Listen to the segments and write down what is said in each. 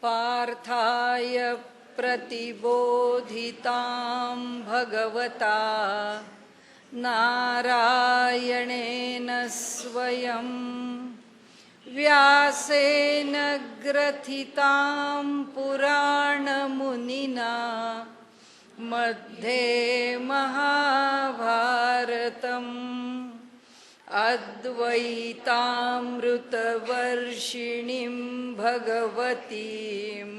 पार्थाय प्रतिबोधितां भगवता नारायणेन स्वयं व्यासेन ग्रथितां पुराणमुनिना मध्ये महाभारतम् अद्वैतामृतवर्षिणीं भगवतीम्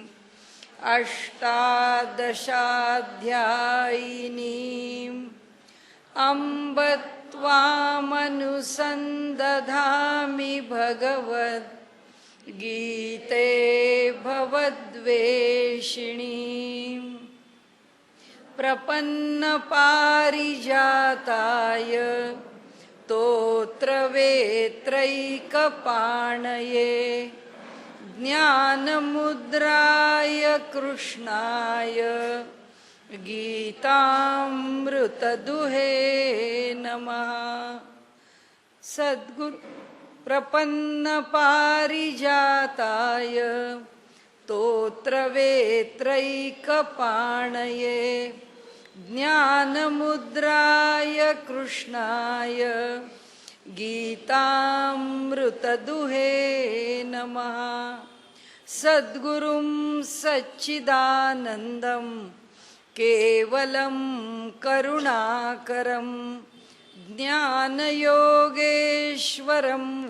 अष्टादशाध्यायिनीम् अम्ब त्वामनुसन्दधामि भगवद्गीते भवद्वेषिणीम् प्रपन्नपारिजाताय स्तोत्रवेत्रैकपाणये ज्ञानमुद्राय कृष्णाय गीतामृतदुहे नमः। सद्गुरु प्रपन्नपारिजाताय स्तोत्रवेत्रैकपाणये ज्ञानमुद्राय कृष्णाय गीतामृतदुहे नमः। सद्गुरुं सच्चिदानन्दं केवलं करुणाकरं ज्ञानयोगेश्वरं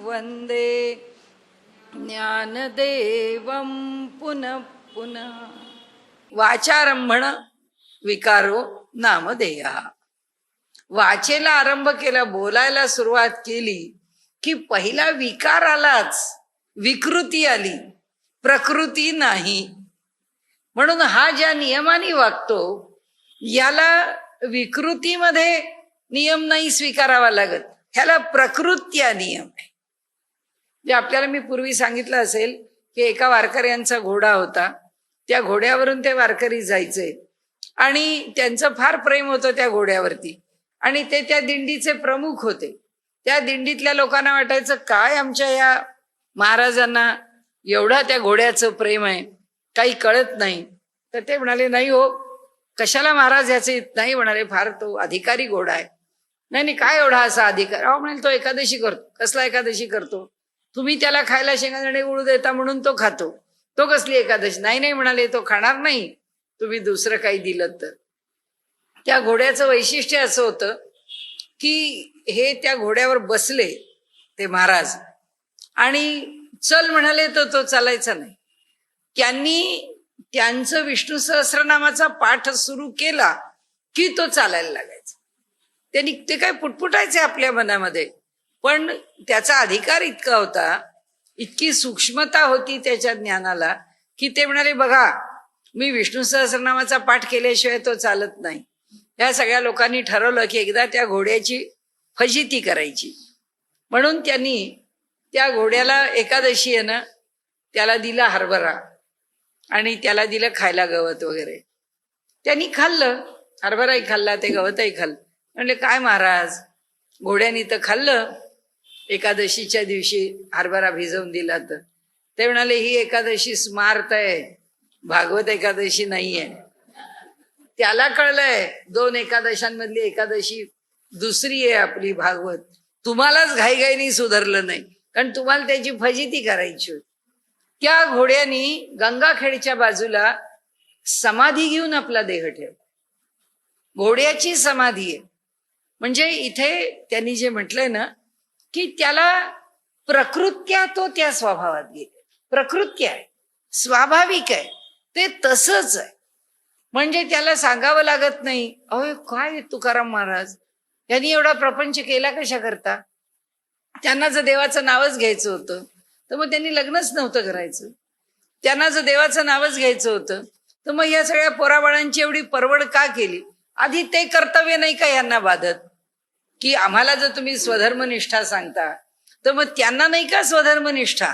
वन्दे ज्ञानदेवं पुनः पुनः। वाचारंभण विकारो नामधेय। वाचेला आरंभ केला, बोलायला सुरुवात केली की पहिला विकार आलाच, विकृती आली, प्रकृती नाही. म्हणून हा ज्या नियमाने वागतो याला विकृतीमध्ये नियम नाही स्वीकारावा लागत, ह्याला प्रकृत्या नियम आहे. जे आपल्याला मी पूर्वी सांगितलं असेल की एका वारकऱ्यांचा घोडा होता, त्या घोड्यावरून ते वारकरी जायचे आणि त्यांचं फार प्रेम होतं त्या घोड्यावरती आणि ते त्या दिंडीचे प्रमुख होते. त्या दिंडीतल्या लोकांना वाटायचं काय आमच्या या महाराजांना एवढा त्या घोड्याचं प्रेम आहे, काही कळत नाही. तर ते म्हणाले नाही हो, कशाला महाराज याचे नाही म्हणाले, फार तो अधिकारी घोडा आहे. नाही काय एवढा असा अधिकार? अहो म्हणाले तो एकादशी करतो. कसला एकादशी करतो? तुम्ही त्याला खायला शेंगादाणे गुळ देता म्हणून तो खातो. तो कसली एकादशी? नाही म्हणाले तो खाणार नाही, तुम्ही दुसरं काही दिलं तर. त्या घोड्याचं वैशिष्ट्य असं होतं की हे त्या घोड्यावर बसले ते महाराज आणि चल म्हणाले तर तो चालायचा नाही. त्यांनी त्यांचं विष्णू सहस्रनामाचा पाठ सुरू केला की तो चालायला लागायचा. त्यांनी ते काय पुटपुटायचे आपल्या मनामध्ये, पण त्याचा अधिकार इतका होता, इतकी सूक्ष्मता होती त्याच्या ज्ञानाला की ते म्हणाले बघा मी विष्णू सहस्रनामाचा पाठ केल्याशिवाय तो चालत नाही. या सगळ्या लोकांनी ठरवलं की एकदा त्या घोड्याची फजिती करायची. म्हणून त्यांनी त्या घोड्याला एकादशी आहे ना, त्याला दिला हरभरा आणि त्याला दिलं खायला गवत वगैरे. त्यांनी खाल्लं, हरभराही खाल्ला, ते गवतही खाल्लं. म्हणले काय महाराज, घोड्यानी तर खाल्लं, एकादशीच्या दिवशी हरभरा भिजवून दिला तर. ते म्हणाले ही एकादशी स्मार्त आहे, भागवत एकादशी नाहीये. त्याला कळलंय 2 एकादशांमधली एकादशी दुसरी आहे आपली भागवत. तुम्हालाच घाईघाईनी सुधारलं नाही, कारण तुम्हाला त्याची फजिती करायची होती. त्या घोड्यानी गंगाखेडच्या बाजूला समाधी घेऊन आपला देह ठेवला. घोड्याची समाधी आहे. म्हणजे इथे त्यांनी जे म्हटलंय ना की त्याला प्रकृत्या तो त्या स्वभावात गेले. प्रकृत्या आहे, स्वाभाविक आहे, ते तसंच आहे. म्हणजे त्याला सांगावं लागत नाही अहो काय तुकाराम महाराज यांनी एवढा प्रपंच केला कशा करता. त्यांना जर देवाचं नावच घ्यायचं होतं तर मग त्यांनी लग्नच नव्हतं करायचं. त्यांना जर देवाचं नावच घ्यायचं होतं तर मग या सगळ्या पोराबाळांची एवढी परवड का केली? आधी ते कर्तव्य नाही का यांना बाधत की आम्हाला जर तुम्ही स्वधर्मनिष्ठा सांगता तर मग त्यांना नाही का स्वधर्मनिष्ठा?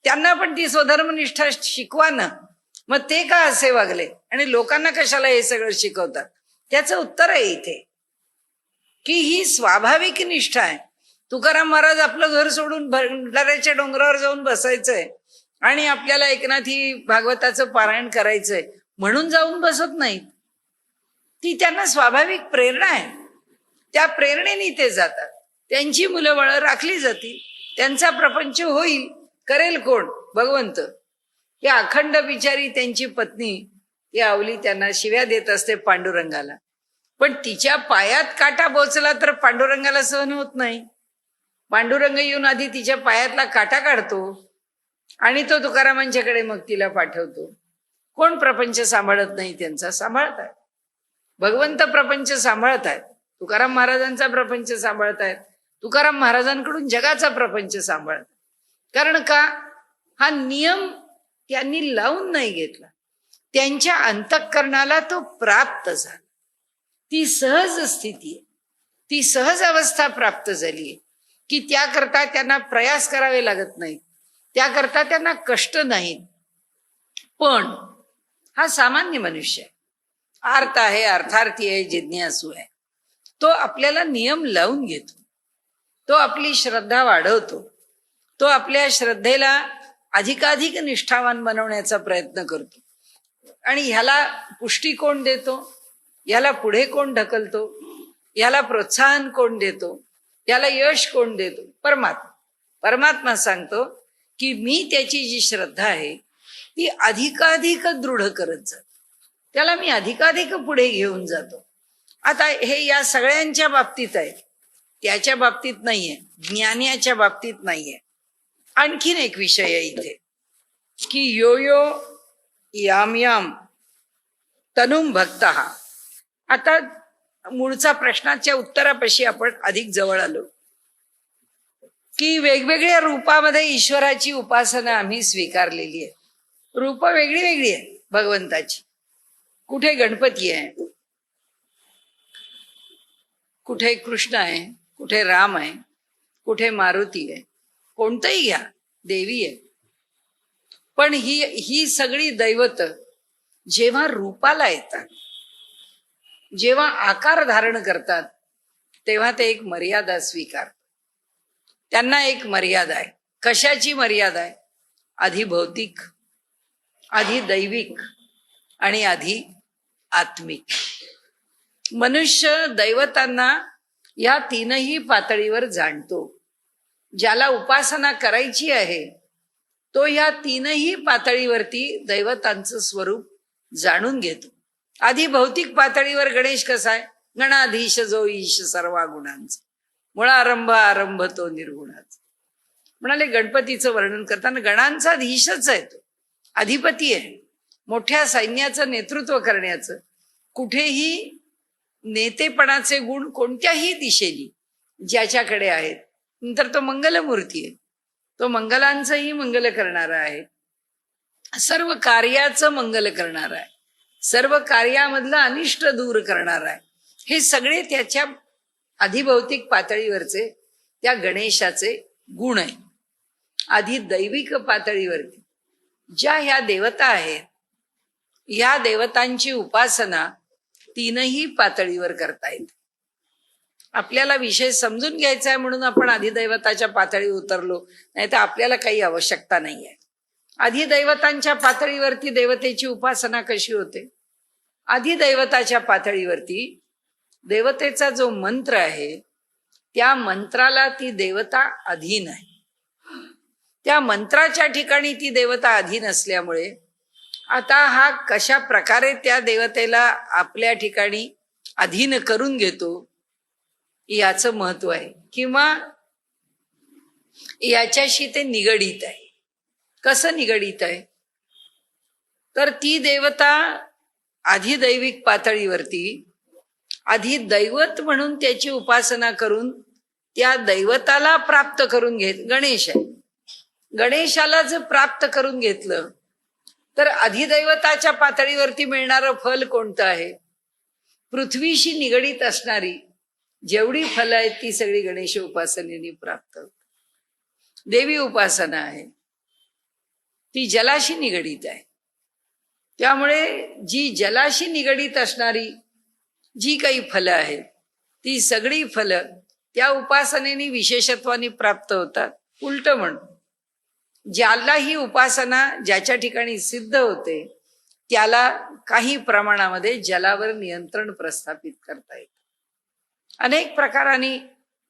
त्यांना पण ती स्वधर्मनिष्ठा शिकवा ना. मग ते का असे वागले आणि लोकांना कशाला हे सगळं शिकवतात? त्याचं उत्तर आहे इथे की ही स्वाभाविक निष्ठा आहे. तुकाराम महाराज आपलं घर सोडून भंडाऱ्याच्या डोंगरावर जाऊन बसायचंय आणि आपल्याला एकनाथी भागवताचं पारायण करायचंय म्हणून जाऊन बसत नाहीत. ती त्यांना स्वाभाविक प्रेरणा आहे. त्या प्रेरणेने ते जातात. त्यांची मुलं बाळं राखली जातील, त्यांचा प्रपंच होईल. करेल कोण? भगवंत. हे अखंड बिचारी त्यांची पत्नी ती आवली त्यांना शिव्या देत असते पांडुरंगाला. पण तिच्या पायात काटा बोचला तर पांडुरंगाला सहन होत नाही. पांडुरंग येऊन आधी तिच्या पायातला काटा काढतो आणि तो तुकारामांच्याकडे मग तिला पाठवतो. कोण प्रपंच सांभाळत नाही? त्यांचा सांभाळताय भगवंत. प्रपंच सांभाळतायत. तुकाराम महाराजांचा प्रपंच सांभाळतायत. तुकाराम महाराजांकडून जगाचा प्रपंच सांभाळतात. कारण का? हा नियम त्यांनी लावून नाही घेतला, त्यांच्या अंतःकरणाला तो प्राप्त झाला. ती सहज स्थिती आहे, ती सहज अवस्था प्राप्त झाली की त्याकरता त्यांना प्रयास करावे लागत नाहीत, त्याकरता त्यांना कष्ट नाहीत. पण हा सामान्य मनुष्य आहे, आर्त आहे, अर्थार्थी आहे, जिज्ञासू आहे. तो आपल्याला नियम लावून घेतो, तो आपली श्रद्धा वाढवतो, तो आपल्या श्रद्धेला अधिकाधिक निष्ठावान बनवण्याचा प्रयत्न करतो. आणि ह्याला पुष्टी कोण देतो? याला पुढे कोण ढकलतो? याला प्रोत्साहन कोण देतो? याला यश कोण देतो? परमात्मा. परमात्मा सांगतो की मी त्याची जी श्रद्धा आहे ती अधिकाधिक दृढ करत जातो, त्याला मी अधिकाधिक पुढे घेऊन जातो. आता हे या सगळ्यांच्या बाबतीत आहे, त्याच्या बाबतीत नाहीये, ज्ञानाच्या बाबतीत नाहीये. आणखीन एक विषय आहे इथे की यो यो याम याम तनुम भक्तः. आता मूळचा प्रश्नाच्या उत्तरापाशी आपण अधिक जवळ आलो की वेगवेगळ्या रूपामध्ये ईश्वराची उपासना आम्ही स्वीकारलेली आहे. रूप वेगळी वेगळी आहे भगवंताची. कुठे गणपती आहे, कुठे कृष्ण आहे, कुठे राम आहे, कुठे मारुती आहे, कोणतंही घ्या, देवी आहे. पण ही सगळी दैवत जेव्हा रूपाला येतात, जेव्हा आकार धारण करतात, तेव्हा ते एक मर्यादा स्वीकारतात. त्यांना एक मर्यादा आहे. कशाची मर्यादा आहे? आधी भौतिक, आधी दैविक आणि आधी आत्मिक. मनुष्य दैवतांना या तीनही पातळीवर जाणतो. ज्याला उपासना करायची आहे तो या तीनही पातळीवरती दैवतांचं स्वरूप जाणून घेतो. आधी भौतिक पातळीवर गणेश कसा आहे? गणाधीश जो ईश सर्वा गुणांचा, मुळारंभ आरंभ तो निर्गुणाचा. म्हणाले गणपतीचं वर्णन करताना गणांचा धीशच आहे, तो अधिपती आहे, मोठ्या सैन्याचं नेतृत्व करण्याचं. कुठेही नेतेपणाचे गुण कोणत्याही दिशेने ज्याच्याकडे आहेत. नंतर तो मंगलमूर्ती आहे, तो मंगलांचंही मंगल करणारा आहे, सर्व कार्याचं मंगल करणारा आहे, सर्व कार्यामधलं अनिष्ट दूर करणारा आहे. हे सगळे त्याच्या अधिभौतिक पातळीवरचे त्या गणेशाचे गुण आहे. आधी दैविक पातळीवरती ज्या ह्या देवता आहेत, या देवतांची उपासना तीनही पातळीवर करता येते. आपल्याला विषय समजून घ्यायचा आहे म्हणून आपण अधिदैवताच्या पातळी उतरलो, नाही तर आपल्याला काही आवश्यकता नाही आहे. अधिदैवतांच्या पातळीवरती देवतेची उपासना कशी होते? अधिदैवताच्या पातळीवरती देवतेचा जो मंत्र आहे त्या मंत्राला ती देवता अधीन आहे. त्या मंत्राच्या ठिकाणी ती देवता अधीन असल्यामुळे आता हा कशा प्रकारे त्या देवतेला आपल्या ठिकाणी अधीन करून घेतो याचं महत्व आहे, किंवा याच्याशी ते निगडीत आहे. कसं निगडीत आहे? तर ती देवता अधिदैविक पातळीवरती अधिदैवत म्हणून त्याची उपासना करून त्या दैवताला प्राप्त करून घेत. गणेश आहे, गणेशाला जर प्राप्त करून घेतलं तर अधिदैवताच्या पातळीवरती मिळणारं फल कोणतं आहे? पृथ्वीशी निगडीत असणारी जेवढी फलं आहेत ती सगळी गणेश उपासनेने प्राप्त होतात. देवी उपासना आहे ती जलाशी निगडीत आहे, त्यामुळे जी जलाशी निगडीत असणारी जी काही फलं आहेत ती सगळी फलं त्या उपासनेने विशेषत्वाने प्राप्त होतात. उलट म्हणून ज्याला ही उपासना ज्याच्या ठिकाणी सिद्ध होते त्याला काही प्रमाणामध्ये जलावर नियंत्रण प्रस्थापित करता येतं. अनेक प्रकारांनी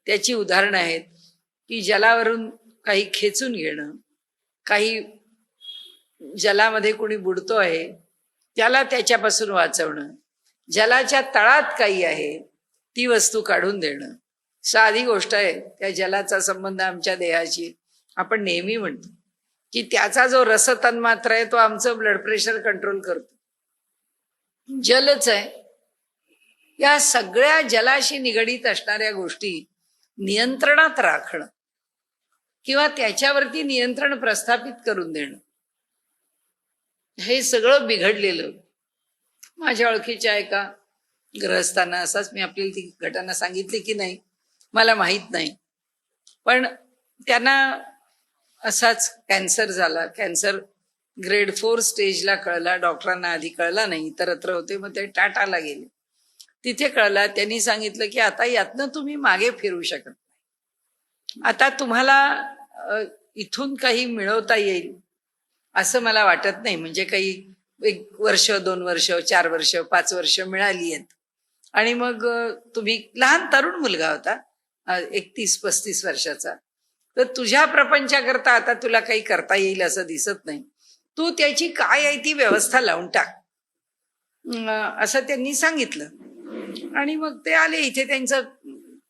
त्याची उदाहरणं आहेत की जलावरून काही खेचून घेणं, काही जलामध्ये कोणी बुडतो आहे त्याला त्याच्यापासून वाचवणं, जलाच्या तळात काही आहे ती वस्तू काढून देणं. साधी गोष्ट आहे. त्या जलाचा संबंध आमच्या देहाशी आपण नेहमी म्हणतो की त्याचा जो रस तन्मात्र आहे तो आमचं ब्लड प्रेशर कंट्रोल करतो. जलच आहे. या सगळ्या जलाशी निगडीत असणाऱ्या गोष्टी नियंत्रणात राखणं किंवा त्याच्यावरती नियंत्रण प्रस्थापित करून देणं, हे सगळं बिघडलेलं. माझ्या ओळखीच्या एका ग्रहस्थांना असाच मी आपल्याला ती घटना सांगितली की नाही मला माहीत नाही, पण त्यांना असाच कॅन्सर झाला. कॅन्सर ग्रेड 4 स्टेजला कळला. डॉक्टरांना आधी कळला नाही, इतरत्र होते. मग ते टाटाला गेले. तिथे कळला. त्यांनी सांगितलं की आता यातनं तुम्ही मागे फिरू शकत नाही. आता तुम्हाला इथून काही मिळवता येईल असं मला वाटत नाही. म्हणजे काही 1 वर्ष 2 वर्ष 4 वर्ष 5 वर्ष मिळाली आहेत आणि मग तुम्ही लहान तरुण मुलगा होता, 31-35 वर्षाचा, तर तुझ्या प्रपंचाकरता आता तुला काही करता येईल असं दिसत नाही. तू त्याची काय आहे ती व्यवस्था लावून टाक असं त्यांनी सांगितलं. आणि मग ते आले इथे. त्यांचा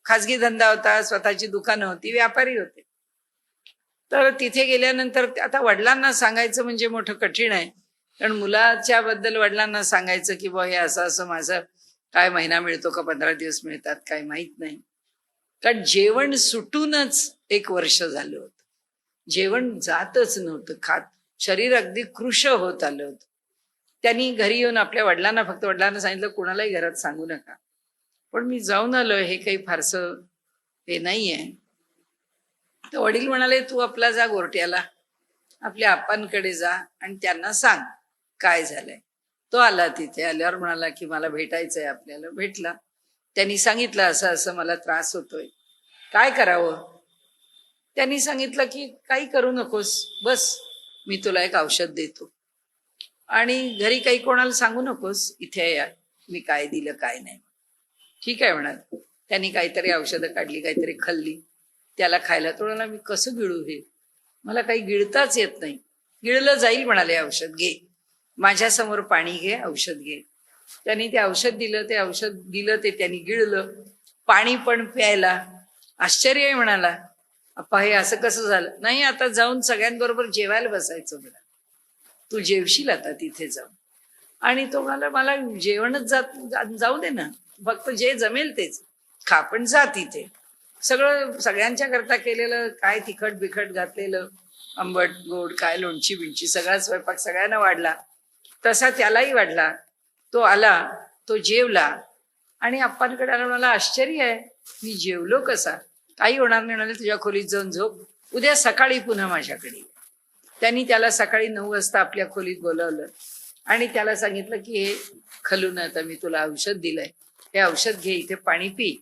खाजगी धंदा होता, स्वतःची दुकानं होती, व्यापारी होते. तर तिथे गेल्यानंतर आता वडिलांना सांगायचं म्हणजे मोठं कठीण आहे, कारण मुलाच्या बद्दल वडिलांना सांगायचं की बा हे असं असं माझं काय महिना मिळतो का 15 दिवस मिळतात काय माहित नाही. कारण जेवण सुटूनच 1 वर्ष झालं होतं. जेवण जातच नव्हतं. शरीर अगदी कृश होत आलं होतं. त्यांनी घरी येऊन आपल्या वडिलांना, फक्त वडिलांना सांगितलं कोणालाही घरात सांगू नका, पण मी जाऊन आलो, हे काही फारसं हे नाहीये. तर वडील म्हणाले तू आपला जा गोरट्याला, आपल्या आप्पांकडे जा आणि त्यांना सांग काय झालंय. तो आला. तिथे आल्यावर म्हणाला की मला भेटायचंय आपल्याला. भेटला. त्यांनी सांगितलं असं असं मला त्रास होतोय, काय करावं. त्यांनी सांगितलं की काही करू नकोस, बस मी तुला एक औषध देतो आणि घरी काही कोणाला सांगू नकोस, इथे या मी काय दिलं काय नाही. ठीक आहे म्हणाल. त्यांनी काहीतरी औषधं काढली, काहीतरी खाल्ली, त्याला खायला. तो म्हणाला मी कसं गिळू हे, मला काही गिळताच येत नाही. गिळलं जाईल म्हणाले. औषध घे, माझ्यासमोर पाणी घे, औषध घे. त्यांनी ते औषध दिलं. ते औषध दिलं, ते त्यांनी गिळलं, पाणी पण प्यायला. आश्चर्य आहे म्हणाला. अप्पा हे असं कसं झालं. नाही आता जाऊन सगळ्यांबरोबर जेवायला बसायचं म्हणाला. तू जेवशील आता तिथे जाऊन. आणि तो म्हणाला मला जेवणच जाऊ दे ना, फक्त जे जमेल तेच खा, पण जा तिथे. सगळं सगळ्यांच्या करता केलेलं, काय तिखट बिखट घातलेलं, आंबट गोड काय लोणची बिंची, सगळा स्वयंपाक सगळ्यांना वाढला. तसा त्यालाही वाढला. तो आला, तो जेवला आणि आप्पांकडे आला. मला आश्चर्य आहे, मी जेवलो कसा. काही होणार नाही म्हणाले, तुझ्या खोलीत जाऊन झोप, उद्या सकाळी पुन्हा माझ्याकडे. त्यांनी त्याला सकाळी 9 वाजता आपल्या खोलीत बोलावलं आणि त्याला सांगितलं की हे खलून आता मी तुला औषध दिलंय, हे औषध घे, इथे पाणी पी,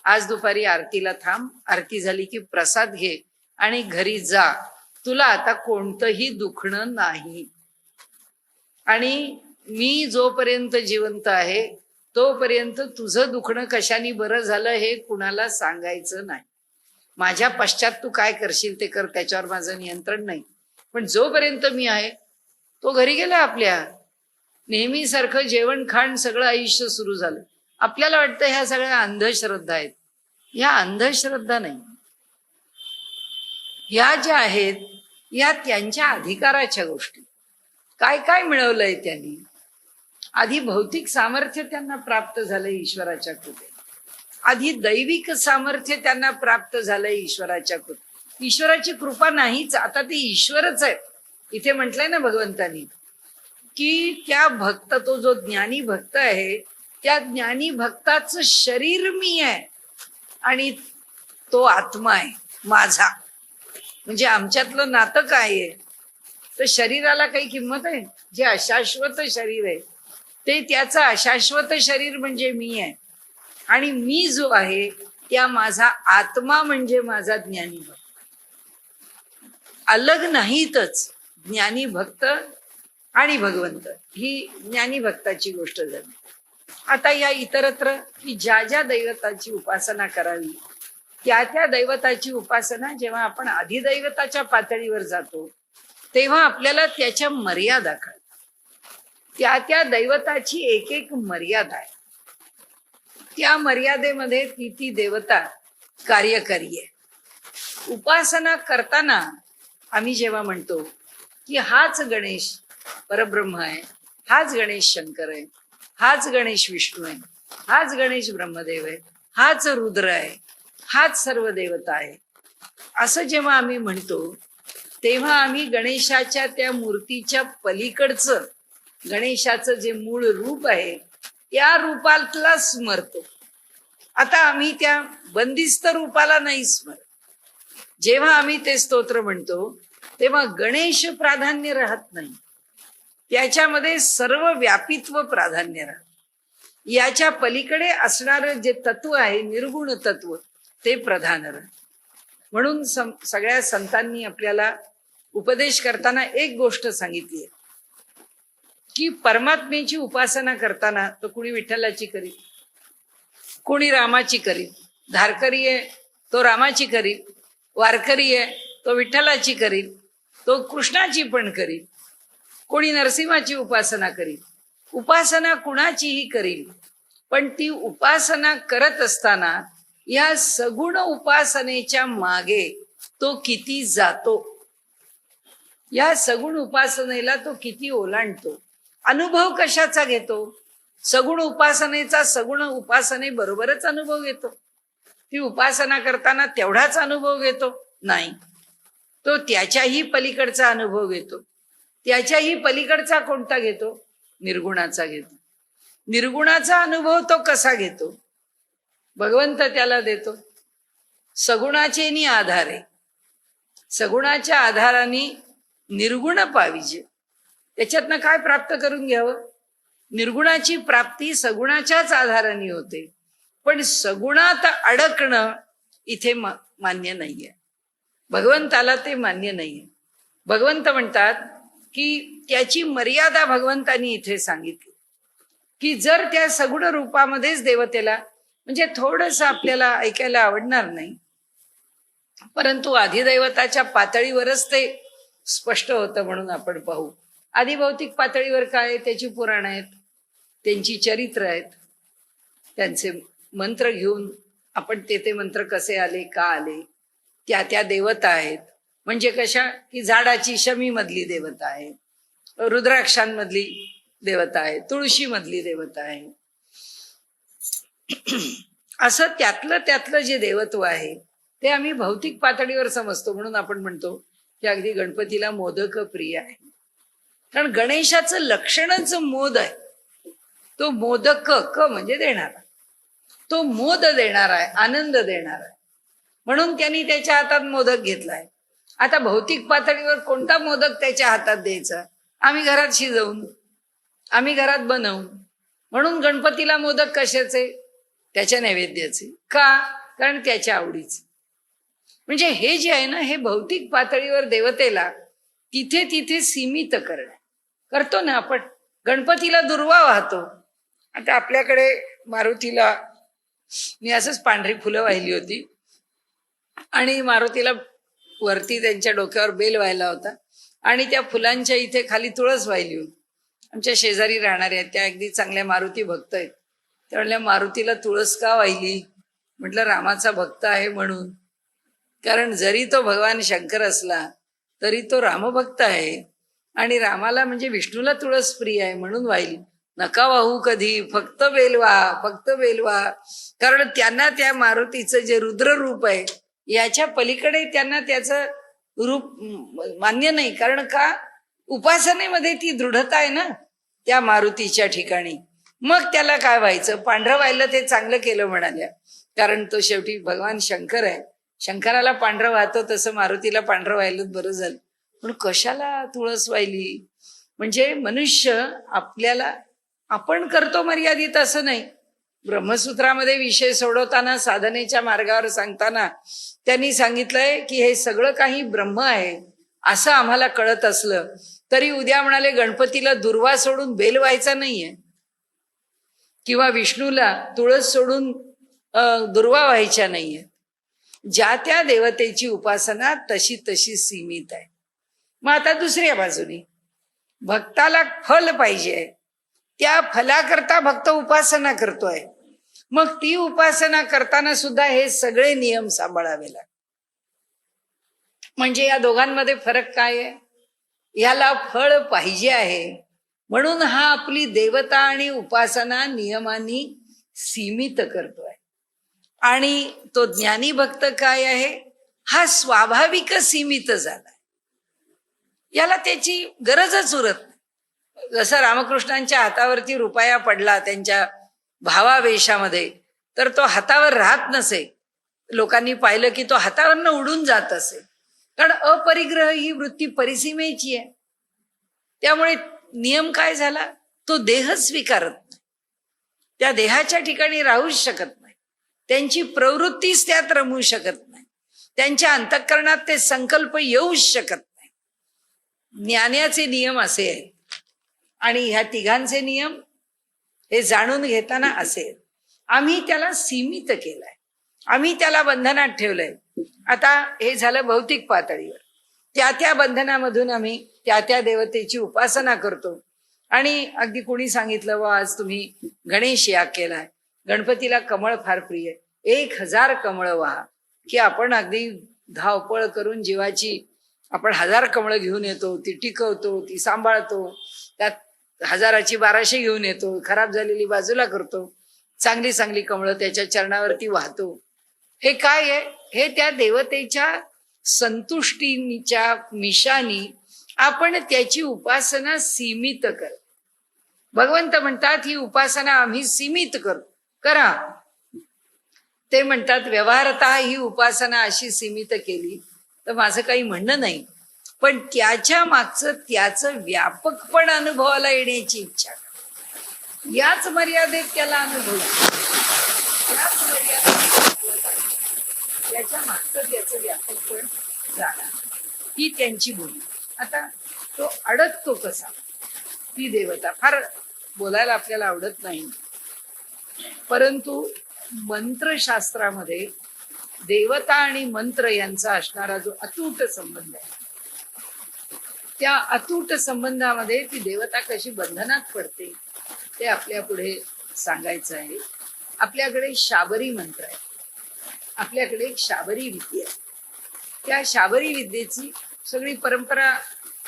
आज दुपारी आरतीला थांब, आरती झाली की प्रसाद घे आणि घरी जा, तुला आता कोणतंही दुखणं नाही. आणि मी जोपर्यंत जिवंत आहे तोपर्यंत तुझं दुखणं कशाने बरं झालं हे कुणाला सांगायचं नाही. माझ्या पश्चात तू काय करशील ते कर, त्याच्यावर माझं नियंत्रण नाही. पण जोपर्यंत मी आहे. तो घरी गेला आपल्या, नेहमीसारखं जेवण खाण सगळं आयुष्य सुरू झालं. आपल्याला वाटतं ह्या सगळ्या अंधश्रद्धा आहेत. ह्या अंधश्रद्धा नाही. ह्या ज्या आहेत या त्यांच्या अधिकाराच्या गोष्टी. काय काय मिळवलंय त्यांनी. आधी भौतिक सामर्थ्य त्यांना प्राप्त झालंय ईश्वराच्या कृपेने. आधी दैविक सामर्थ्य त्यांना प्राप्त झालंय ईश्वराच्या कृपेने. ईश्वराची कृपा नाहीच, आता ते ईश्वरच आहे. इथे म्हटलंय ना भगवंतानी की त्या भक्त, तो जो ज्ञानी भक्त आहे त्या ज्ञानी भक्ताचं शरीर मी आहे आणि तो आत्मा आहे माझा. म्हणजे आमच्यातलं नातं काय आहे. तर शरीराला काही किंमत आहे. जे अशाश्वत शरीर आहे ते त्याचं अशाश्वत शरीर म्हणजे मी आहे. आणि मी जो आहे त्या माझा आत्मा म्हणजे माझा ज्ञानी भक्त. अलग नाहीतच ज्ञानी भक्त आणि भगवंत, ही ज्ञानी भक्ताची गोष्ट झाली. आता या इतरत्र की ज्या ज्या दैवताची उपासना करावी त्या त्या दैवताची उपासना जेव्हा आपण अधिदैवताच्या पातळीवर जातो तेव्हा आपल्याला त्याच्या मर्यादा कळतात. त्या त्या दैवताची एक एक मर्यादा आहे. त्या मर्यादेमध्ये ती ती देवता कार्यकारी आहे. उपासना करताना आम्ही जेव्हा म्हणतो की हाच गणेश परब्रह्म आहे, हाच गणेश शंकर आहे, हाच गणेश विष्णू आहे, हाच गणेश ब्रह्मदेव आहे, हाच रुद्र आहे, हाच सर्व देवता आहे, असं जेव्हा आम्ही म्हणतो तेव्हा आम्ही गणेशाच्या त्या मूर्तीच्या पलीकडचं गणेशाचं जे मूळ रूप आहे या रूपाला स्मरतो. आता आम्ही त्या बंदिस्त रूपाला नाही स्मरत. जेव्हा आम्ही ते स्तोत्र म्हणतो तेव्हा गणेश प्राधान्य राहत नाही, त्याच्यामध्ये सर्व व्यापित्व प्राधान्य राहत. याच्या पलीकडे असणारं जे तत्व आहे निर्गुण तत्व ते प्रधान राहत. म्हणून सगळ्या संतांनी आपल्याला उपदेश करताना एक गोष्ट सांगितली आहे की परमात्मेची उपासना करताना तो कुणी विठ्ठलाची करील, कोणी रामाची करील, धारकरी आहे तो रामाची करील, वारकरी आहे तो विठ्ठलाची करील, तो कृष्णाची पण करील, कोणी नरसिंहाची उपासना करील. उपासना कुणाचीही करील, पण ती उपासना करत असताना या सगुण उपासनेच्या मागे तो किती जातो, या सगुण उपासनेला तो किती ओलांडतो, अनुभव कशाचा घेतो. सगुण उपासनेचा सगुण उपासनेबरोबरच अनुभव घेतो. ती उपासना करताना तेवढाच अनुभव घेतो नाही, तो त्याच्याही पलीकडचा अनुभव घेतो. त्याच्याही पलीकडचा कोणता घेतो? निर्गुणाचा घेतो. निर्गुणाचा अनुभव तो कसा घेतो? भगवंत त्याला देतो सगुणाचे आधारे. सगुणाच्या आधाराने निर्गुण पाहिजे. त्याच्यातनं काय प्राप्त करून घ्यावं? निर्गुणाची प्राप्ती सगुणाच्याच आधाराने होते, पण सगुणात अडकणं इथे मान्य नाहीये. भगवंताला ते मान्य नाहीये. भगवंत म्हणतात की त्याची मर्यादा भगवंतानी इथे सांगितली की जर त्या सगुण रूपामध्येच देवतेला, म्हणजे थोडंसं आपल्याला ऐकायला आवडणार नाही, परंतु अधिदैवताच्या पातळीवरच ते स्पष्ट होतं म्हणून आपण पाहू. आधिभौतिक पातळीवर काय, त्याची पुराण आहेत, त्यांची चरित्र आहेत, त्यांचे मंत्र घेऊन आपण ते मंत्र कसे आले, का आले, त्या त्या देवता आहेत. म्हणजे कशा की झाडाची शमी मधली देवता आहे, रुद्राक्षांमधली देवता आहे, तुळशी मधली देवता आहे. असं त्यातलं जे देवत्व आहे ते आम्ही भौतिक पातळीवर समजतो. म्हणून आपण म्हणतो की अगदी गणपतीला मोदक प्रिय आहे, कारण गणेशाचं लक्षणच मोद आहे. तो मोदक क म्हणजे देणारा, तो मोद देणारा आहे, आनंद देणारा आहे. म्हणून त्यांनी त्याच्या हातात मोदक घेतलाय. आता भौतिक पातळीवर कोणता मोदक त्याच्या हातात द्यायचा? आम्ही घरात शिजवून, आम्ही घरात बनवून. म्हणून गणपतीला मोदक कशाचे? त्याच्या नैवेद्याचे. का? कारण त्याच्या आवडीचे. म्हणजे हे जे आहे ना, हे भौतिक पातळीवर देवतेला तिथे तिथे सीमित करतो ना आपण. गणपतीला दुर्वा वाहतो. आता आपल्याकडे मारुतीला मी असंच पांढरी फुलं वाहिली होती आणि मारुतीला वरती त्यांच्या डोक्यावर बेल व्हायला होता आणि त्या फुलांच्या इथे खाली तुळस वाहिली होती. आमच्या शेजारी राहणाऱ्या त्या अगदी चांगल्या मारुती भक्त आहेत. त्या म्हणल्या, मारुतीला तुळस का वाहिली? म्हटलं रामाचा भक्त आहे म्हणून. कारण जरी तो भगवान शंकर असला तरी तो रामभक्त आहे आणि रामाला म्हणजे विष्णूला तुळस प्रिय आहे म्हणून वाहिली. नका वाहू कधी, फक्त बेलवा, फक्त बेलवा. कारण त्यांना त्या मारुतीचं जे रुद्र रूप आहे याच्या पलीकडे त्यांना त्याचं रूप मान्य नाही. कारण का? उपासनेमध्ये ती दृढता आहे ना त्या मारुतीच्या ठिकाणी. मग त्याला काय व्हायचं? पांढरं व्हायला ते चांगलं केलं म्हणाल्या, कारण तो शेवटी भगवान शंकर आहे. शंकराला पांढरं वाहतो तसं मारुतीला पांढरं व्हायलाच बरं झालं. पण कशाला तुळस वाहिली? म्हणजे मनुष्य आपल्याला आपण करतो मर्यादित असं नाही. ब्रह्मसूत्रामध्ये विषय सोडवताना साधनेच्या मार्गावर सांगताना त्यांनी सांगितलंय की हे सगळं काही ब्रह्म आहे असं आम्हाला कळत असलं तरी उद्या म्हणाले गणपतीला दुर्वा सोडून बेल व्हायचा नाहीये, किंवा विष्णूला तुळस सोडून दुर्वा व्हायच्या नाहीये. ज्या त्या देवतेची उपासना तशी तशी सीमित आहे. मग आता दुसऱ्या बाजूने भक्ताला फल पाहिजे, त्या फलाकरता भक्त उपासना करतोय. मग ती उपासना करताना सुद्धा हे सगळे नियम सांभाळावे लागतात. म्हणजे या दोघांमध्ये फरक काय आहे? याला फळ पाहिजे आहे म्हणून हा आपली देवता आणि उपासना नियमांनी सीमित करतोय. आणि तो ज्ञानी भक्त काय आहे? हा स्वाभाविक सीमित झालाय, याला त्याची गरजच उरत नाही. जसं रामकृष्णांच्या हातावरती रुपया पडला त्यांच्या भावावेशामध्ये, तर तो हातावर राहत नसे, लोकांनी पाहिलं की तो हातावरनं उडून जात असे. कारण अपरिग्रह ही वृत्ती परिसीमेची आहे. त्यामुळे नियम काय झाला? तो देह स्वीकारत नाही, त्या देहाच्या ठिकाणी राहूच शकत नाही, त्यांची प्रवृत्तीच त्यात रमू शकत नाही, त्यांच्या अंतःकरणात ते संकल्प येऊच शकत नाही. ज्ञानाचे नियम असे आहेत. आणि ह्या तिघांचे नियम हे जाणून घेताना असे आम्ही त्याला सीमित केलंय, आम्ही त्याला बंधनात ठेवलंय. आता हे झालं भौतिक पातळीवर. त्या बंधनामधून आम्ही त्या देवतेची उपासना करतो. आणि अगदी कोणी सांगितलं वा आज तुम्ही गणेश याग केलाय, गणपतीला कमळ फार प्रिय आहे, 1000 कमळ वाहा, की आपण अगदी धावपळ करून जीवाची आपण 1000 कमळ घेऊन येतो, ती टिकवतो, ती सांभाळतो, त्यात 1000ची 1200 घेऊन येतो, खराब झालेली बाजूला करतो, चांगली चांगली कमळ त्याच्या चरणावरती वाहतो. हे काय आहे? हे त्या देवतेच्या संतुष्टीच्या मिशानी आपण त्याची उपासना सीमित कर. भगवंत म्हणतात ही उपासना आम्ही सीमित करा. ते म्हणतात व्यवहारतः ही उपासना अशी सीमित केली तर माझं काही म्हणणं नाही, पण त्याच्या मागचं त्याचं व्यापकपण अनुभवाला येण्याची इच्छा, याच मर्यादेत त्याला अनुभव, याच मर्यादेत त्याच्या मागचं त्याचं व्यापकपण जाणार, ही त्यांची भूमी. आता तो अडकतो कसा? ती देवता फार बोलायला आपल्याला आवडत नाही, परंतु मंत्रशास्त्रामध्ये देवता आणि मंत्र यांचा असणारा जो अतूट संबंध आहे, त्या अतूट संबंधामध्ये ती देवता कशी बंधनात पडते ते आपल्या पुढे सांगायचं आहे. आपल्याकडे शाबरी मंत्र आहे, आपल्याकडे एक शाबरी विद्या आहे. त्या शाबरी विद्येची सगळी परंपरा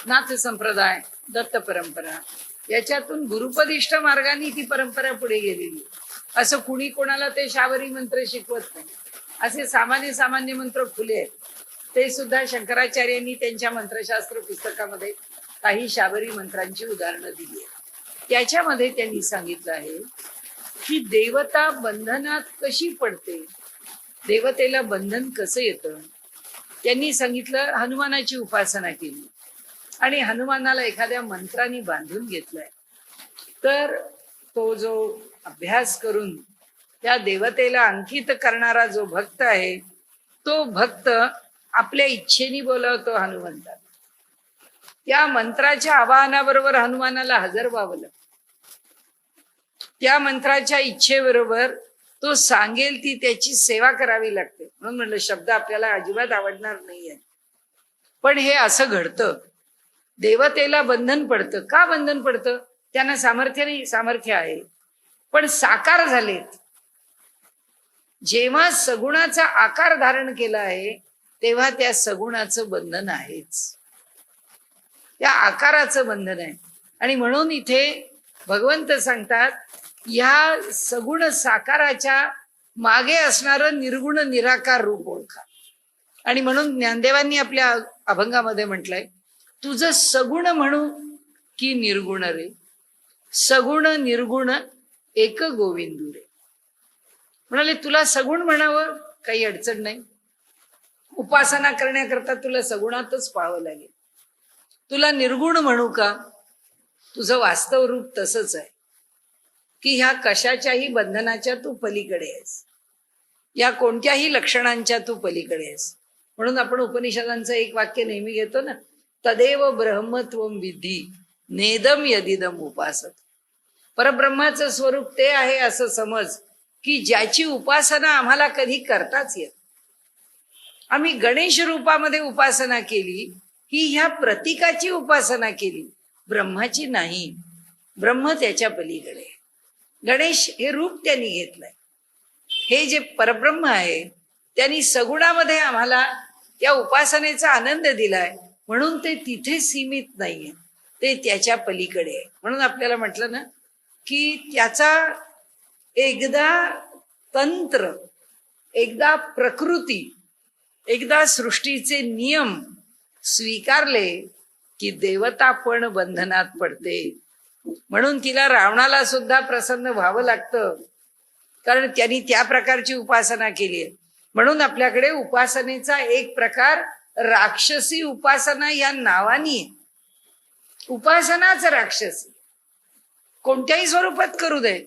नाथ संप्रदाय, दत्त परंपरा, याच्यातून गुरुपदिष्ठ मार्गाने ती परंपरा पुढे गेलेली. असं कुणी कोणाला ते शाबरी मंत्र शिकवत नाही. असे सामान्य मंत्र खुले आहेत, ते सुद्धा शंकराचार्यांनी त्यांच्या मंत्रशास्त्र पुस्तकामध्ये काही शाबरी मंत्रांची उदाहरणं दिली आहेत. त्याच्यामध्ये त्यांनी सांगितलं आहे की देवता बंधनात कशी पडते, देवतेला बंधन कसं येतं. त्यांनी सांगितलं हनुमानाची उपासना केली आणि हनुमानाला एखाद्या मंत्राने बांधून घेतलंय, तर तो जो अभ्यास करून त्या देवतेला अंकित करणारा जो भक्त आहे, तो भक्त आपल्या इच्छेने बोलवतो हनुमंताला. त्या मंत्राच्या आवाहनाबरोबर हनुमानाला हजर व्हावं लागतं. त्या मंत्राच्या इच्छेबरोबर तो सांगेल ती त्याची सेवा करावी लागते. म्हणून म्हणलं शब्द आपल्याला अजिबात आवडणार नाहीये, पण हे असं घडतं. देवतेला बंधन पडतं. का बंधन पडतं? त्यांना सामर्थ्य आहे, पण साकार झालेत. जेव्हा सगुणाचा आकार धारण केला आहे तेव्हा त्या सगुणाचं बंधन आहेच, त्या आकाराचं बंधन आहे. आणि म्हणून इथे भगवंत सांगतात या सगुण साकाराच्या मागे असणारं निर्गुण निराकार रूप ओळखा. आणि म्हणून ज्ञानदेवांनी आपल्या अभंगामध्ये म्हटलंय, तुझं सगुण म्हणू की निर्गुण रे, सगुण निर्गुण एक गोविंदू रे. म्हणाले तुला सगुण म्हणावं काही अडचण नाही, उपासना करण्याकरता तुला सगुणातच पाहावं लागेल. तुला निर्गुण म्हणू का? तुझं वास्तव रूप तसंच आहे की ह्या कशाच्याही बंधनाच्या तू पलीकडे आहेस, या कोणत्याही लक्षणांच्या तू पलीकडे आहेस. म्हणून आपण उपनिषदांचं एक वाक्य नेहमी घेतो ना, तदेव ब्रह्मत्वम विधी नेदम यदिदम उपासत. परब्रह्माचं स्वरूप ते आहे असं समज की ज्याची उपासना आम्हाला कधी करताच येत. आम्ही गणेश रूपामध्ये उपासना केली, ही ह्या प्रतीकाची उपासना केली, ब्रह्माची नाही. ब्रह्म त्याच्या पलीकडे. गणेश हे रूप त्यांनी घेतलंय. हे जे परब्रह्म आहे त्यांनी सगुणामध्ये आम्हाला या उपासनेचा आनंद दिलाय, म्हणून ते तिथे सीमित नाहीये, ते त्याच्या पलीकडे आहे. म्हणून आपल्याला म्हटलं ना की त्याचा एकदा तंत्र, एकदा प्रकृती, एकदा सृष्टीचे नियम स्वीकारले की देवता पण बंधनात पडते. म्हणून तिला रावणाला सुद्धा प्रसन्न व्हावं लागतं, कारण त्यांनी त्या प्रकारची उपासना केली आहे. म्हणून आपल्याकडे उपासनेचा एक प्रकार राक्षसी उपासना या नावानी. उपासनाच राक्षसी, कोणत्याही स्वरूपात करू दे,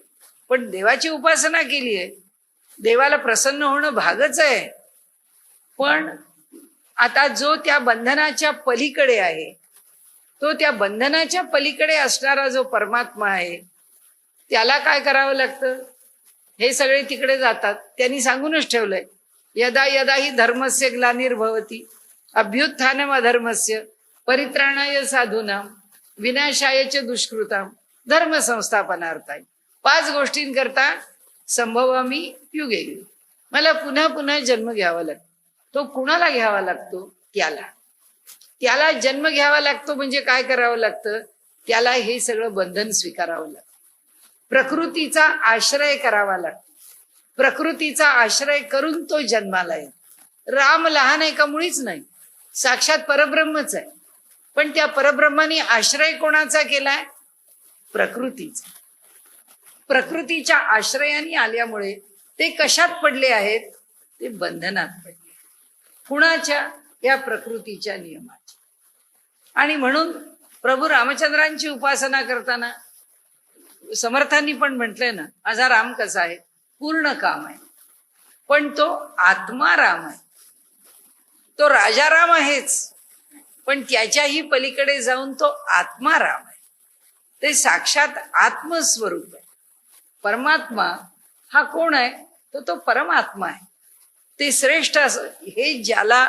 पण देवाची उपासना केली आहे, देवाला प्रसन्न होणं भागच आहे. पण आता जो त्या बंधनाच्या पलीकडे आहे, तो त्या बंधनाच्या पलीकडे असणारा जो परमात्मा आहे, त्याला काय करावं लागतं? हे सगळे तिकडे जातात. त्यांनी सांगूनच ठेवलंय, यदा यदा ही धर्मस्य ग्लानिर्भवती अभ्युत्थानम अधर्मस्य परित्राणाय साधूनाम विनाशाय च दुष्कृताम धर्म संस्थापनार्थाय. 5 गोष्टींकरता संभवामी युगे युगे. मला पुन्हा पुन्हा जन्म घ्यावा लागतो. तो कुणाला घ्यावा लागतो? त्याला जन्म घ्यावा लागतो. म्हणजे काय करावं लागतं? त्याला हे सगळं बंधन स्वीकारावं लागतं. प्रकृतीचा आश्रय करावा लागतो. प्रकृतीचा आश्रय करून तो जन्माला येतो. राम लहान आहे का? मुळीच नाही, साक्षात परब्रह्मच आहे. पण त्या परब्रह्माने आश्रय कोणाचा केलाय? प्रकृतीचा. प्रकृतीच्या आश्रयाने आल्यामुळे ते कशात पडले आहेत? ते बंधनात पडले. कुणाच्या? या प्रकृतीच्या नियमाच्या. आणि म्हणून प्रभू रामचंद्रांची उपासना करताना समर्थांनी पण म्हटलंय ना, माझा राम कसा आहे? पूर्ण काम आहे, पण तो आत्मा राम आहे. तो राजा राम आहेच, पण त्याच्याही पलीकडे जाऊन तो आत्मा राम आहे. ते साक्षात आत्मस्वरूप आहे. परमात्मा हा कोण आहे? तो परमात्मा आहे. ते श्रेष्ठ असं हे ज्याला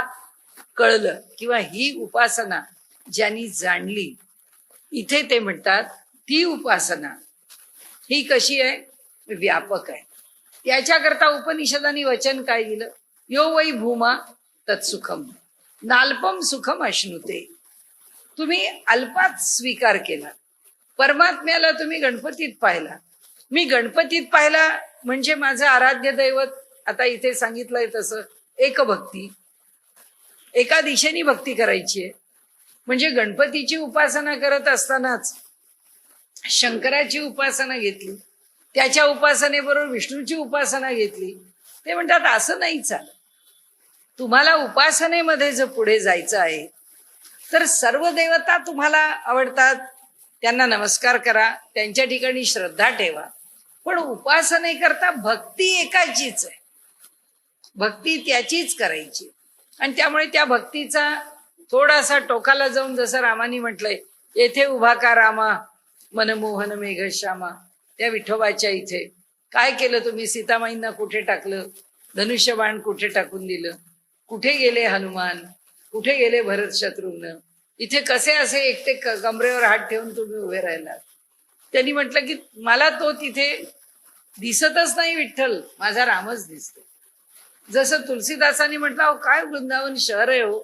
कळलं, किंवा ही उपासना ज्यांनी जाणली, इथे ते म्हणतात ती उपासना ही कशी आहे? व्यापक आहे. याच्याकरता उपनिषदांनी वचन काय दिलं? यो वै भूमा तत्सुखम नाल्पम सुखम अश्नुते. तुम्ही अल्पात स्वीकार केला. परमात्म्याला तुम्ही गणपतीत पाहिला. मी गणपतीत पाहिला म्हणजे माझं आराध्य दैवत, आता इथे सांगितलंय तसं एकभक्ती, एका दिशेने भक्ती करायची आहे. म्हणजे गणपतीची उपासना करत असतानाच शंकराची उपासना घेतली, त्याच्या उपासनेबरोबर विष्णूची उपासना घेतली. ते म्हणतात असं नाही चालत. तुम्हाला उपासनेमध्ये जर पुढे जायचं आहे तर सर्व देवता तुम्हाला आवडतात, त्यांना नमस्कार करा, त्यांच्या ठिकाणी श्रद्धा ठेवा. पण उपासनेकरता भक्ती एकाचीच आहे, भक्ती त्याचीच करायची. आणि त्यामुळे त्या भक्तीचा थोडासा टोकाला जाऊन, जसं रामानी म्हटलंय, येथे उभा का रामा मनमोहन मेघश्यामा. त्या विठोबाच्या इथे काय केलं तुम्ही? सीतामाईंना कुठे टाकलं? धनुष्यबाण कुठे टाकून दिलं? कुठे गेले हनुमान? कुठे गेले भरत शत्रुघ्न? इथे कसे असे एकटे कमरेवर हात ठेवून तुम्ही उभे राहिलात? त्यांनी म्हटलं की मला तो तिथे दिसतच नाही विठ्ठल, माझा रामच दिसतो. जसं तुलसीदासांनी म्हटलं, अहो काय वृंदावन शहर आहे हो,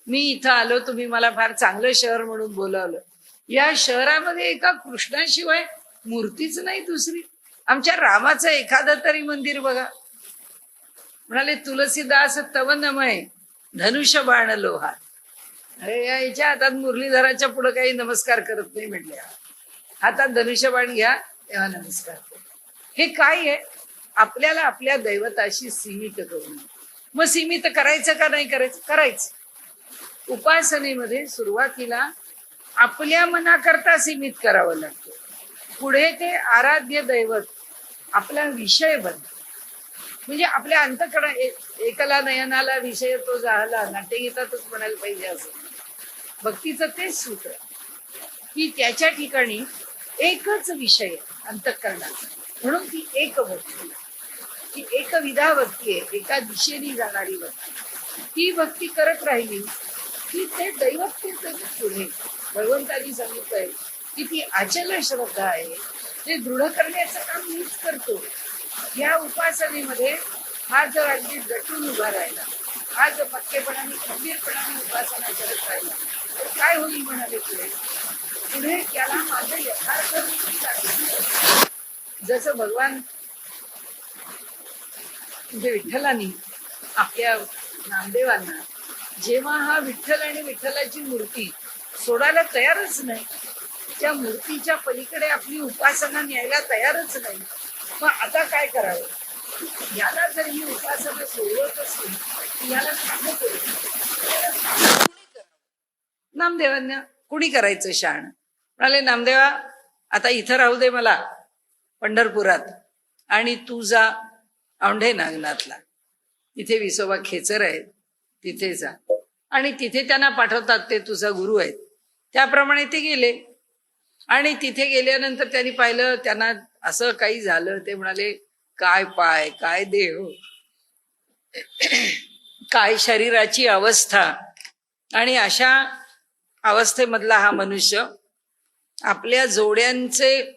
मी इथं आलो, तुम्ही मला फार चांगलं शहर म्हणून बोलावलं. या शहरामध्ये एका कृष्णाशिवाय मूर्तीच नाही दुसरी. आमच्या रामाचं एखादं तरी मंदिर बघा. म्हणाले तुलसीदास तव नमय धनुष्य बाण लोहा. अरे याच्या हातात मुरलीधराच्या पुढे काही नमस्कार करत नाही म्हटले. हातात धनुष्यबाण घ्या तेव्हा नमस्कार कर. हे काय आहे? आपल्याला आपल्या दैवताशी सीमित करून. मग सीमित करायचं का नाही करायचं? करायचं. उपासनेमध्ये सुरुवातीला आपल्या मनाकरता सीमित करावं लागतं. पुढे ते आराध्य दैवत आपला विषय बनतो. म्हणजे आपल्या अंतःकरण एकला नयनाला विषय तो जाहला, नाट्यगीतातच म्हणायला पाहिजे असं. भक्तीचं तेच सूत्र की त्याच्या ठिकाणी एकच विषय अंतःकरणाचा, म्हणून ती एक भक्ती, ती एकविधा भक्ती आहे, एका दिशेने जाणारी भक्ती. ती भक्ती करत राहिली की ते दैवत्य पुढे भगवंतांनी सांगितलंय की ती अचल श्रद्धा आहे, ते दृढ करण्याचं काम मीच करतो. या उपासनेमध्ये हा जर अगदी दटून उभा राहिला, हा जर पक्केपणाने खंबीरपणाने उपासना करत राहिला तर काय होईल म्हणाले पुढे, पुढे त्याला माझं यथार्थ रूप दाखवलं. जसं भगवान म्हणजे विठ्ठलानी आपल्या नामदेवांना जेव्हा हा विठ्ठल आणि विठ्ठलाची मूर्ती सोडायला तयारच नाही, त्या मूर्तीच्या पलीकडे आपली उपासना न्यायला तयारच नाही, मग आता काय करावं, याला जर ही उपासना सोडवत असेल याला काम करू. नामदेवांना कुणी करायचं शाण, म्हणाले नामदेवा आता इथं राहू दे मला पंढरपुरात, आणि तू जा औंढे नागनाथला, तिथे विसोबा खेचर आहेत, तिथे जा. आणि तिथे त्यांना पाठवतात, ते तुझा गुरु आहेत. त्याप्रमाणे ते गेले आणि तिथे गेल्यानंतर त्यांनी पाहिलं, त्यांना असं काही झालं. ते म्हणाले काय पाय, काय देह, काय शरीराची अवस्था. आणि अशा अवस्थेमधला हा मनुष्य आपल्या जोड्यांचे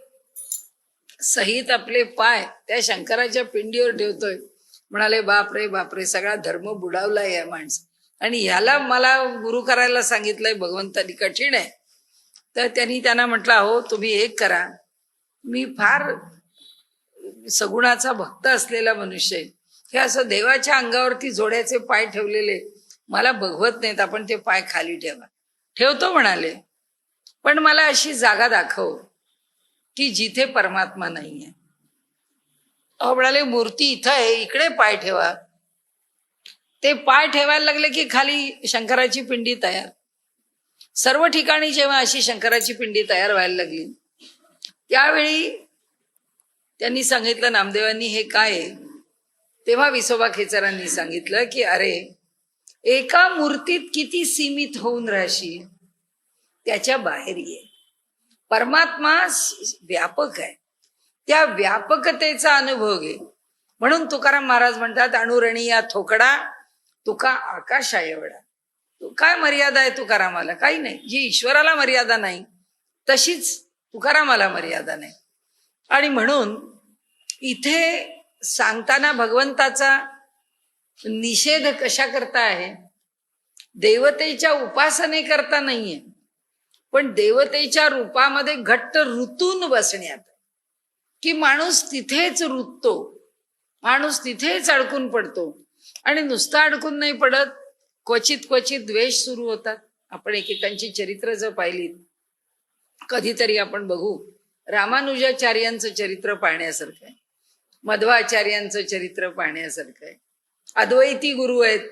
सहित आपले पाय त्या शंकराच्या पिंडीवर ठेवतोय. म्हणाले बापरे बापरे, सगळा धर्म बुडावलाय या माणसं, आणि ह्याला मला गुरु करायला सांगितलंय भगवंतानी, कठीण आहे. तर त्यांनी त्यांना म्हटलं, हो तुम्ही एक करा, मी फार सगुणाचा भक्त असलेला मनुष्य आहे, हे असं देवाच्या अंगावरती जोड्याचे पाय ठेवलेले मला बघवत नाहीत, आपण ते पाय खाली ठेवा. ठेवतो म्हणाले, पण मला अशी जागा दाखव की जिथे परमात्मा नाहीये. अहो म्हणाले मूर्ती इथं आहे, इकडे पाय ठेवा. ते पाय ठेवायला लागले की खाली शंकराची पिंडी तयार. सर्व ठिकाणी जेव्हा अशी शंकराची पिंडी तयार व्हायला लागली, त्यावेळी त्यांनी सांगितलं नामदेवांनी हे काय आहे. तेव्हा विसोबा खेचरांनी सांगितलं की अरे, एका मूर्तीत किती सीमित होऊन राहशील, त्याच्या बाहेर ये. परमात्मा व्यापक आहे, त्या व्यापकतेचा अनुभव घे. म्हणून तुकाराम महाराज म्हणतात, अणुरणीया थोकडा तुका आकाशा एवढा. काय मर्यादा आहे तुकारामाला? काही नाही. जी ईश्वराला मर्यादा नाही तशीच तुकारामाला मर्यादा नाही. आणि म्हणून इथे सांगताना भगवंताचा निषेध कशा करता आहे, देवतेच्या उपासने करता नाहीये, पण देवतेच्या रूपामध्ये घट्ट रुतून बसण्यात, की माणूस तिथेच रुततो, माणूस तिथेच अडकून पडतो. आणि नुसता अडकून नाही पडत, क्वचित क्वचित द्वेष सुरू होतात. आपण एकेकांची चरित्र जर पाहिलीत, कधीतरी आपण बघू, रामानुजाचार्यांचं चरित्र पाहण्यासारखं आहे, मध्वाचार्यांचं चरित्र पाहण्यासारखं आहे. अद्वैती गुरु आहेत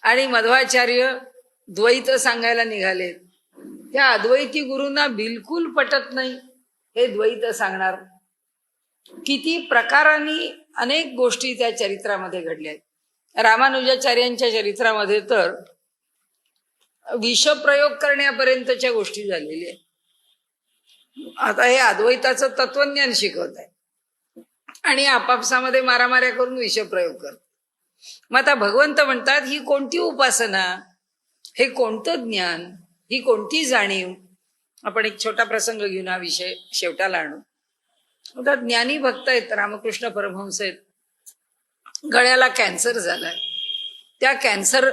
आणि मध्वाचार्य द्वैत सांगायला निघालेत. त्या अद्वैती गुरूंना बिलकुल पटत नाही हे द्वैत सांगणार. किती प्रकारांनी अनेक गोष्टी त्या चरित्रामध्ये घडल्या आहेत. रामानुजाचार्यांच्या चरित्रामध्ये तर विषप्रयोग करण्यापर्यंतच्या गोष्टी झालेल्या आहेत. आता हे अद्वैताचं तत्वज्ञान शिकवत आहे आणि आपापसामध्ये मारामाऱ्या करून विषप्रयोग करतात. मग आता भगवंत म्हणतात, ही कोणती उपासना, हे कोणतं ज्ञान, ही कोणती जाणीव. आपण एक छोटा प्रसंग घेऊन हा विषय शेवटाला आणू. आता ज्ञानी भक्त आहेत, रामकृष्ण परमहंस आहेत, गळ्याला कॅन्सर झालाय. त्या कॅन्सर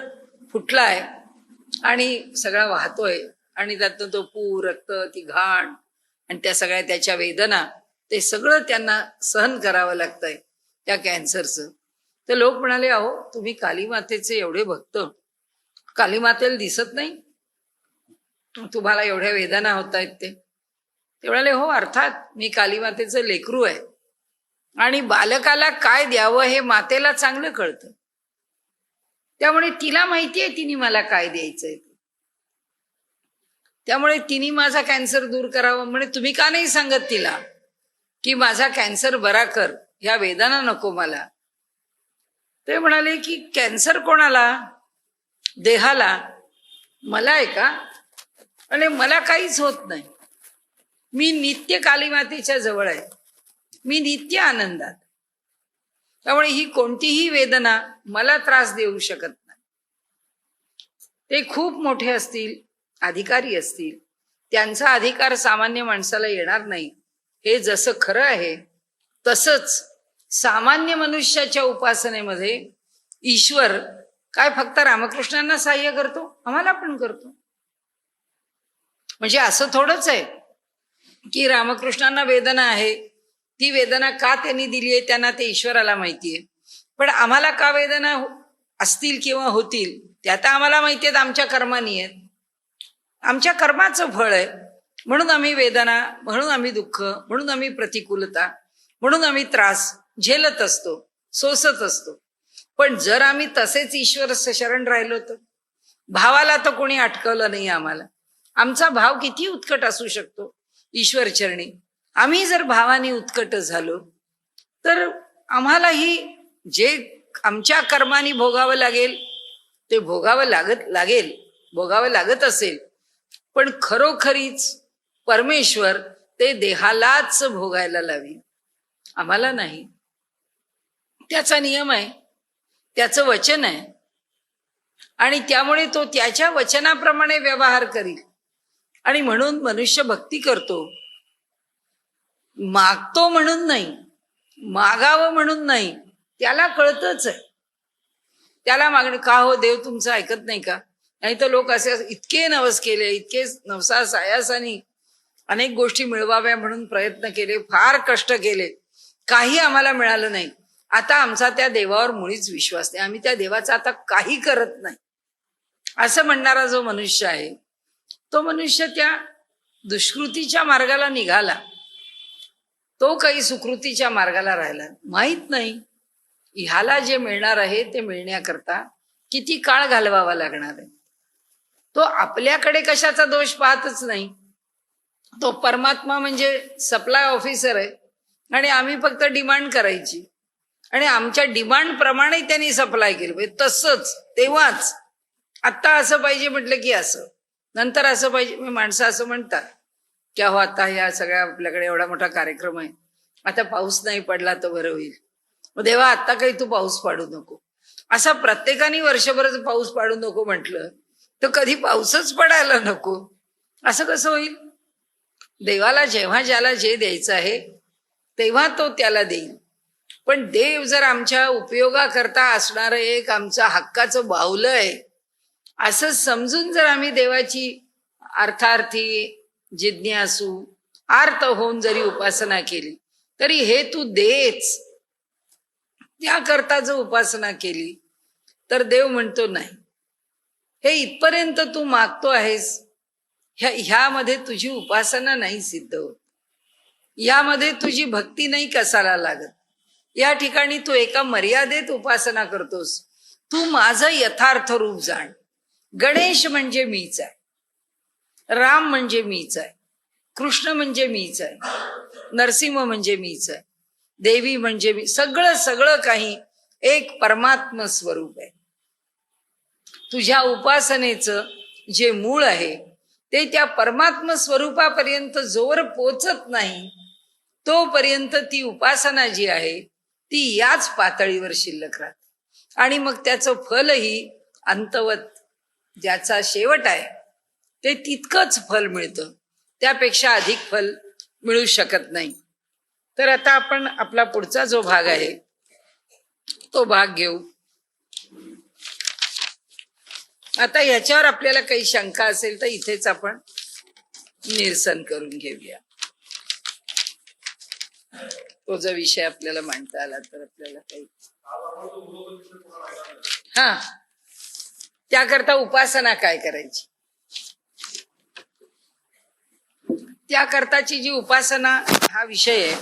फुटलाय आणि सगळा वाहतोय, आणि त्यातनं तो पू, रक्त, ती घाण आणि त्या सगळ्या त्याच्या वेदना, ते सगळं त्यांना सहन करावं लागतंय त्या कॅन्सरचं. तर लोक म्हणाले, अहो तुम्ही कालीमातेचे एवढे भक्त, कालीमातेला दिसत नाही, तुम्हाला एवढ्या वेदना होत आहेत. ते म्हणाले, हो अर्थात मी कालीमातेचं लेकरू आहे, आणि बालकाला काय द्यावं हे मातेला चांगलं कळतं, त्यामुळे तिला माहिती आहे तिने मला काय द्यायचंय. त्यामुळे तिने माझा कॅन्सर दूर करावं. म्हणे तुम्ही का नाही सांगत तिला की माझा कॅन्सर बरा कर, ह्या वेदना नको मला. ते म्हणाले की कॅन्सर कोणाला? देहाला. मला आहे का? आणि मला काहीच होत नाही. मी नित्य कालीमातेच्या जवळ आहे, मी नित्य आनंदात. त्यामुळे ही कोणतीही वेदना मला त्रास देऊ शकत नाही. ते खूप मोठे असतील, अधिकारी असतील, त्यांचा अधिकार सामान्य माणसाला येणार नाही. हे जसं खरं आहे तसंच सामान्य मनुष्याच्या उपासनेमध्ये ईश्वर काय फक्त रामकृष्णांना सहाय्य करतो, आम्हाला पण करतो. म्हणजे असं थोडंच आहे की रामकृष्णांना वेदना आहे, ती वेदना का त्यांनी दिली आहे त्यांना ते ईश्वराला माहितीये, पण आम्हाला का वेदना असतील किंवा होतील ते आता आम्हाला माहिती आहेत, आमच्या कर्मानी आहेत, आमच्या कर्माचं फळ आहे. म्हणून आम्ही वेदना, म्हणून आम्ही दुःख, म्हणून आम्ही प्रतिकूलता, म्हणून आम्ही त्रास झेलत असतो, सोसत असतो. पण जर आम्ही तसेच ईश्वर शरण राहिलो तर भावाला तर कोणी अटकवलं नाही आम्हाला. आमचा भाव किती उत्कट असू शकतो ईश्वर चरणी. आम्ही जर भावाने उत्कट झालो तर आम्हालाही जे आमच्या कर्माने भोगावं लागेल ते भोगावं लागत असेल, पण खरोखरीच परमेश्वर ते देहालाच भोगायला लावी, आम्हाला नाही. त्याचा नियम आहे, त्याचं वचन आहे, आणि त्यामुळे तो त्याच्या वचनाप्रमाणे व्यवहार करील. आणि म्हणून मनुष्य भक्ती करतो, मागतो म्हणून नाही, मागावं म्हणून नाही. त्याला कळतच आहे, त्याला मागणी का हो देव तुमचं ऐकत नाही का? नाही तर लोक असे इतके नवस केले, इतके नवसा सायासानी अनेक गोष्टी मिळवाव्या म्हणून प्रयत्न केले, फार कष्ट केले, काही आम्हाला मिळालं नाही. आता आमचा त्या देवावर मुळीच विश्वास नाही, आम्ही त्या देवाचा आता काही करत नाही, असं म्हणणारा जो मनुष्य आहे तो मनुष्य त्या दुष्कृतीच्या मार्गाला निघाला, तो काही सुकृतीच्या मार्गाला राहिला. माहित नाही ह्याला जे मिळणार आहे ते मिळण्याकरता किती काळ घालवावा लागणार आहे. तो आपल्याकडे कशाचा दोष पाहतच नाही. तो परमात्मा म्हणजे सप्लाय ऑफिसर आहे आणि आम्ही फक्त डिमांड करायची, आणि आमच्या डिमांड प्रमाणे त्यांनी सप्लाय केलं. तसंच तेव्हाच आत्ता असं पाहिजे म्हटलं की असं, नंतर असं पाहिजे. माणसं असं म्हणतात की अहो आता या सगळ्या आपल्याकडे एवढा मोठा कार्यक्रम आहे, आता पाऊस नाही पडला तर बरं होईल, मग देवा आता काही तू पाऊस पाडू नको. असा प्रत्येकाने वर्षभर पाऊस पाडू नको म्हटलं तर कधी पाऊसच पडायला नको, असं कसं होईल? देवाला जेव्हा ज्याला जे द्यायचं आहे तेव्हा तो त्याला देईल. पण देव जर आमच्या उपयोगाकरता असणारं एक आमचं हक्काचं बाहुलं आहे असं समजून जर आम्ही देवाची अर्थार्थी जिज्ञासू आर्त होऊन जरी उपासना केली तरी हे तू देच, त्याकरता जर उपासना केली तर देव म्हणतो नाही, हे इथपर्यंत तू मागतो आहेस, ह्यामध्ये तुझी उपासना नाही सिद्ध होत, यामध्ये तुझी भक्ती नाही कसाला लागत. या ठिकाणी तू एका मर्यादेत उपासना करतोस. तू माझं यथार्थ रूप जाण. गणेश म्हणजे मीच आहे, राम म्हणजे मीच आहे, कृष्ण म्हणजे मीच आहे, नरसिंह म्हणजे मीच आहे, देवी म्हणजे मी, सगळं काही एक परमात्म स्वरूप आहे. तुझ्या उपासनेचं जे मूळ आहे ते त्या परमात्म स्वरूपापर्यंत जोवर पोचत नाही तोपर्यंत ती उपासना जी आहे ती याच पातळीवर शिल्लक राहते. आणि मग त्याचं फलही अंतवत, ज्याचा शेवट आहे ते तितकंच फल मिळतं, त्यापेक्षा अधिक फल मिळू शकत नाही. तर आता आपण आपला पुढचा जो भाग आहे तो भाग घेऊ. आता याच्यावर आपल्याला काही शंका असेल तर इथेच आपण निरसन करून घेऊया. तो जो विषय आपल्याला मांडता आला तर आपल्याला काही त्याकरता उपासना काय करायची, त्याकरताची जी उपासना हा विषय आहे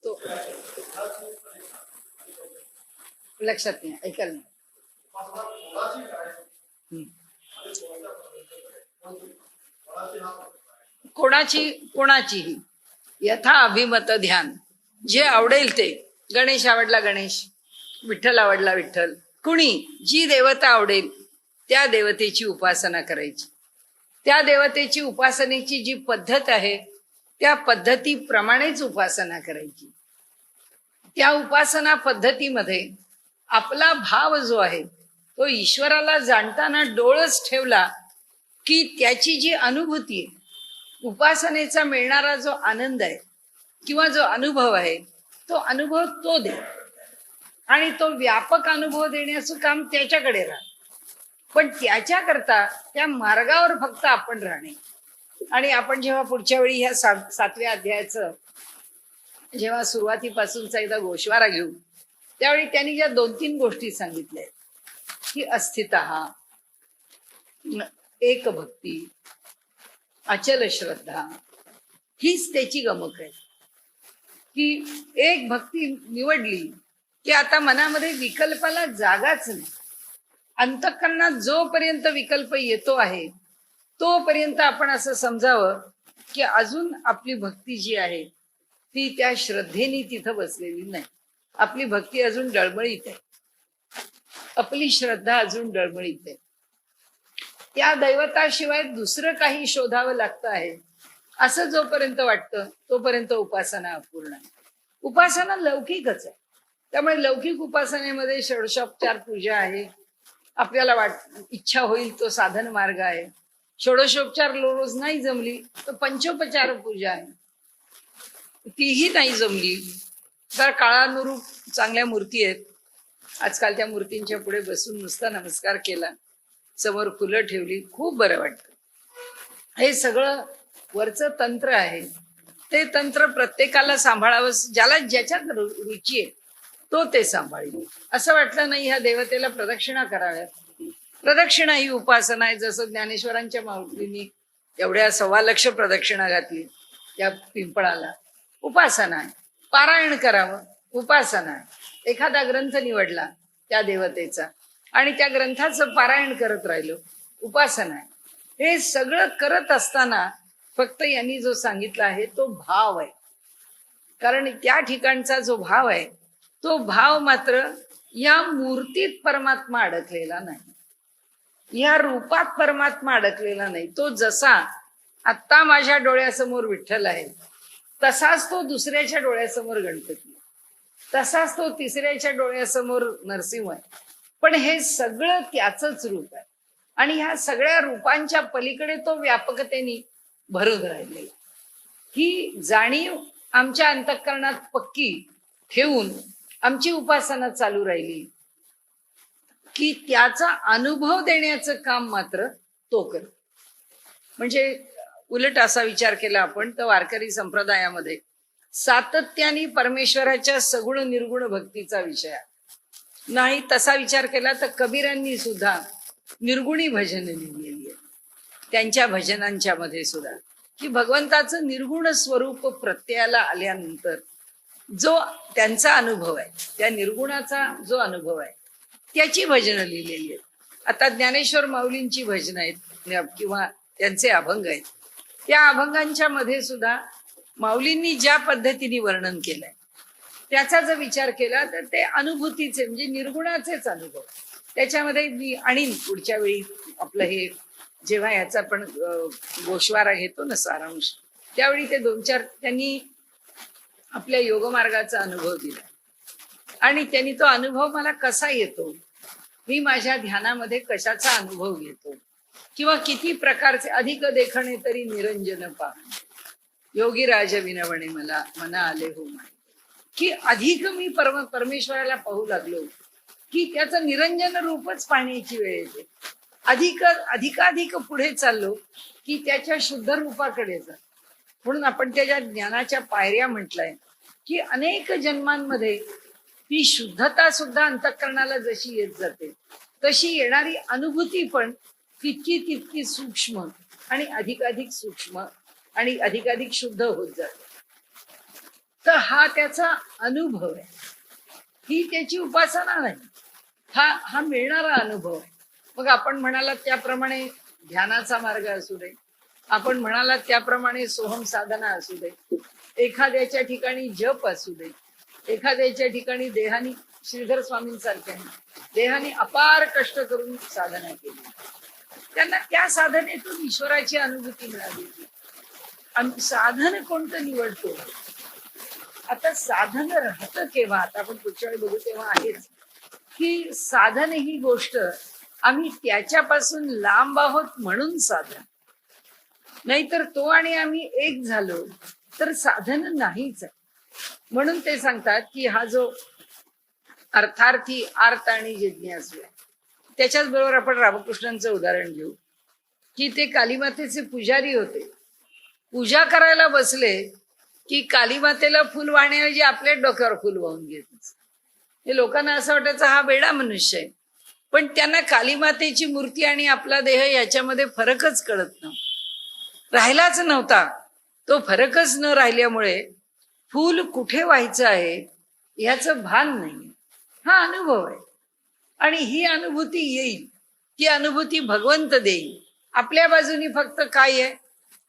तो लक्षात नाही, ऐकाल नाही. कोणाचीही यथा अभिमत ध्यान, जे आवडेल ते. गणेश आवडला गणेश, विठ्ठल आवडला विठ्ठल, कुणी जी देवता आवडेल त्या देवतेची उपासना करायची. त्या देवतेची उपासनेची जी पद्धत आहे त्या पद्धतीप्रमाणेच उपासना करायची. त्या उपासना पद्धतीमध्ये आपला भाव जो आहे तो ईश्वराला जाणताना डोळच ठेवला की त्याची जी अनुभूती आहे, उपासनेचा मिळणारा जो आनंद आहे किंवा जो अनुभव आहे तो अनुभव तो दे, आणि तो व्यापक अनुभव देण्याचं काम त्याच्याकडे राहतं. पण त्याच्याकरता त्या मार्गावर फक्त आपण राहणे. आणि आपण जेव्हा पुढच्या वेळी ह्या 7व्या अध्यायाचं जेव्हा सुरुवातीपासूनचा एकदा गोषवारा घेऊ त्यावेळी त्यांनी ज्या 2-3 गोष्टी सांगितल्या की अस्थितः, एक भक्ती, अचल श्रद्धा, हीच त्याची गमक आहे. की एक भक्ती निवडली की आता मनामध्ये विकल्पाला जागाच नाही. अंतःकरणात जोपर्यंत विकल्प येतो आहे तोपर्यंत आपण असं समजावं की अजून आपली भक्ती जी आहे ती त्या श्रद्धेने तिथं बसलेली नाही. आपली भक्ती अजून डळमळीत आहे, आपली श्रद्धा अजून डळमळीत आहे. त्या दैवताशिवाय दुसरं काही शोधावं लागतं आहे असं जोपर्यंत वाटतं तोपर्यंत उपासना अपूर्ण आहे. उपासना लौकिकच आहे. त्यामुळे लौकिक उपासनेमध्ये षोडशोपचार पूजा आहे, आपल्याला इच्छा होईल तो साधन मार्ग आहे. षोडशोपचार रोज नाही जमली तर पंचोपचार पूजा आहे, तीही नाही जमली तर काळानुरूप चांगल्या मूर्ती आहेत. आजकाल त्या मूर्तींच्या पुढे बसून नुसता नमस्कार केला, समोर फुलं ठेवली, खूप बरं वाटतं. हे सगळं वरचं तंत्र आहे. ते तंत्र प्रत्येकाला सांभाळावं, ज्याला ज्याच्यात रुची आहे तो ते सांभाळेल. असं वाटलं नाही ह्या देवतेला प्रदक्षिणा कराव्यात. प्रदक्षिणा ही उपासना आहे. जसं ज्ञानेश्वरांच्या माऊलींनी एवढ्या 1.25 लक्ष प्रदक्षिणा घातली त्या पिंपळाला, उपासना आहे. पारायण करावं, उपासना आहे. एखादा ग्रंथ निवडला त्या देवतेचा आणि त्या ग्रंथाचं पारायण करत राहिलो, उपासना आहे. हे सगळं करत असताना फक्त यांनी जो सांगितला आहे तो भाव आहे. कारण त्या ठिकाणचा जो भाव आहे तो भाव मात्र या मूर्तीत परमात्मा अडकलेला नाही, या रूपात परमात्मा अडकलेला नाही. तो जसा आत्ता माझ्या डोळ्यासमोर विठ्ठल आहे तसाच तो दुसऱ्याच्या डोळ्यासमोर गणपती, तसाच तो तिसऱ्याच्या डोळ्यासमोर नरसिंह आहे. पण हे सगळं त्याचंच रूप आहे आणि ह्या सगळ्या रूपांच्या पलीकडे तो व्यापकतेने भरून राहिलेला. ही जाणीव आमच्या अंतःकरणात पक्की ठेवून आमची उपासना चालू राहिली की त्याचा अनुभव देण्याचं काम मात्र तो करतो. म्हणजे उलट असा विचार केला आपण तर वारकरी संप्रदायामध्ये सातत्याने परमेश्वराच्या सगुण निर्गुण भक्तीचा विषय आहे. नाही तसा विचार केला तर कबीरांनी सुद्धा निर्गुणी भजन लिहिलेली आहे त्यांच्या भजनांच्या मध्ये सुद्धा, की भगवंताचं निर्गुण स्वरूप प्रत्ययाला आल्यानंतर जो त्यांचा अनुभव आहे, त्या निर्गुणाचा जो अनुभव आहे त्याची भजनं लिहिलेली आहेत. आता ज्ञानेश्वर माऊलींची भजनं आहेत किंवा त्यांचे अभंग आहेत, त्या अभंगांच्या मध्ये सुद्धा माऊलींनी ज्या पद्धतीने वर्णन केलंय त्याचा जर विचार केला तर ते अनुभूतीचे म्हणजे निर्गुणाचेच अनुभव त्याच्यामध्ये मी आणीन पुढच्या वेळी. आपलं हे जेव्हा याचा आपण गोषवारा घेतो ना सारांश, त्यावेळी ते 2-4 त्यांनी आपल्या योगमार्गाचा अनुभव दिला आणि त्यांनी तो अनुभव मला कसा येतो, मी माझ्या ध्यानामध्ये कशाचा अनुभव घेतो किंवा किती प्रकारचे अधिक देखणे तरी निरंजन पाहणे योगी राज विनवणे मला मना आले हो माय, की अधिक मी परमेश्वराला पाहू लागलो की त्याचं निरंजन रूपच पाहण्याची वेळ येते. अधिकाधिक पुढे चाललो की त्याच्या शुद्ध रूपाकडे जा. म्हणून आपण त्याच्या ज्ञानाच्या पायऱ्या म्हटलंय की अनेक जन्मांमध्ये ती शुद्धता सुद्धा अंतःकरणाला जशी येत जाते तशी येणारी अनुभूती पण तितकी सूक्ष्म आणि अधिकाधिक सूक्ष्म आणि अधिकाधिक शुद्ध होत जाते. तर हा त्याचा अनुभव आहे, ही त्याची उपासना नाही, हा मिळणारा अनुभव आहे. मग आपण म्हणालात त्याप्रमाणे ध्यानाचा मार्ग असू दे, आपण म्हणालात त्याप्रमाणे सोहम साधना असू दे, एखाद्याच्या ठिकाणी जप असू दे, एखाद्याच्या ठिकाणी देहानी श्रीधर स्वामींसारख्यांनी देहाने अपार कष्ट करून साधना केली, त्यांना त्या साधनेतून ईश्वराची अनुभूती मिळाली. आणि साधन कोणतं निवडतो? आता साधन राहतं केव्हा? आता आपण पुढच्या वेळी बघू तेव्हा आहेच की साधन ही गोष्ट आम्ही त्याच्यापासून लांब आहोत म्हणून साधन, नाहीतर तो आणि आम्ही एक झालो तर साधन नाहीच आहे. म्हणून ते सांगतात की हा जो अर्थार्थी आर्त आणि जिज्ञासू आहे, त्याच्याच बरोबर आपण रामकृष्णांचं उदाहरण घेऊ की ते कालीमातेचे पुजारी होते. पूजा करायला बसले की कालीमातेला फुल वाहण्याऐवजी आपल्या डोक्यावर फुल वाहून घेत. हे लोकांना असं वाटायचं हा वेडा मनुष्य आहे, पण त्यांना कालीमातेची मूर्ती आणि आपला देह याच्यामध्ये फरकच कळत नव्हता, राहिलाच नव्हता. तो फरकच न राहिल्यामुळे फूल कुठे व्हायचं आहे याचं भान नाही. हा अनुभव आहे आणि ही अनुभूती येईल, ती अनुभूती भगवंत देईल. आपल्या बाजूनी फक्त काय आहे?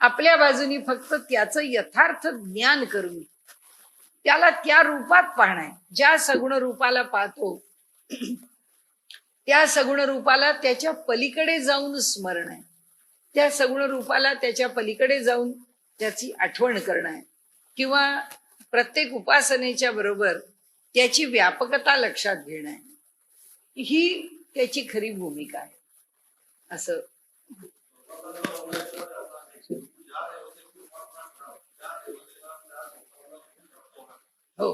आपल्या बाजूनी फक्त त्याचं यथार्थ ज्ञान करून त्याला त्या रूपात पाहणं. ज्या सगुण रूपाला पाहतो त्या सगुण रूपाला त्याच्या पलीकडे जाऊन स्मरण आहे, त्या सगुण रूपाला त्याच्या पलीकडे जाऊन त्याची आठवण करणं आहे, किंवा प्रत्येक उपासनेच्या बरोबर त्याची व्यापकता लक्षात घेणं आहे. ही त्याची खरी भूमिका आहे. असं हो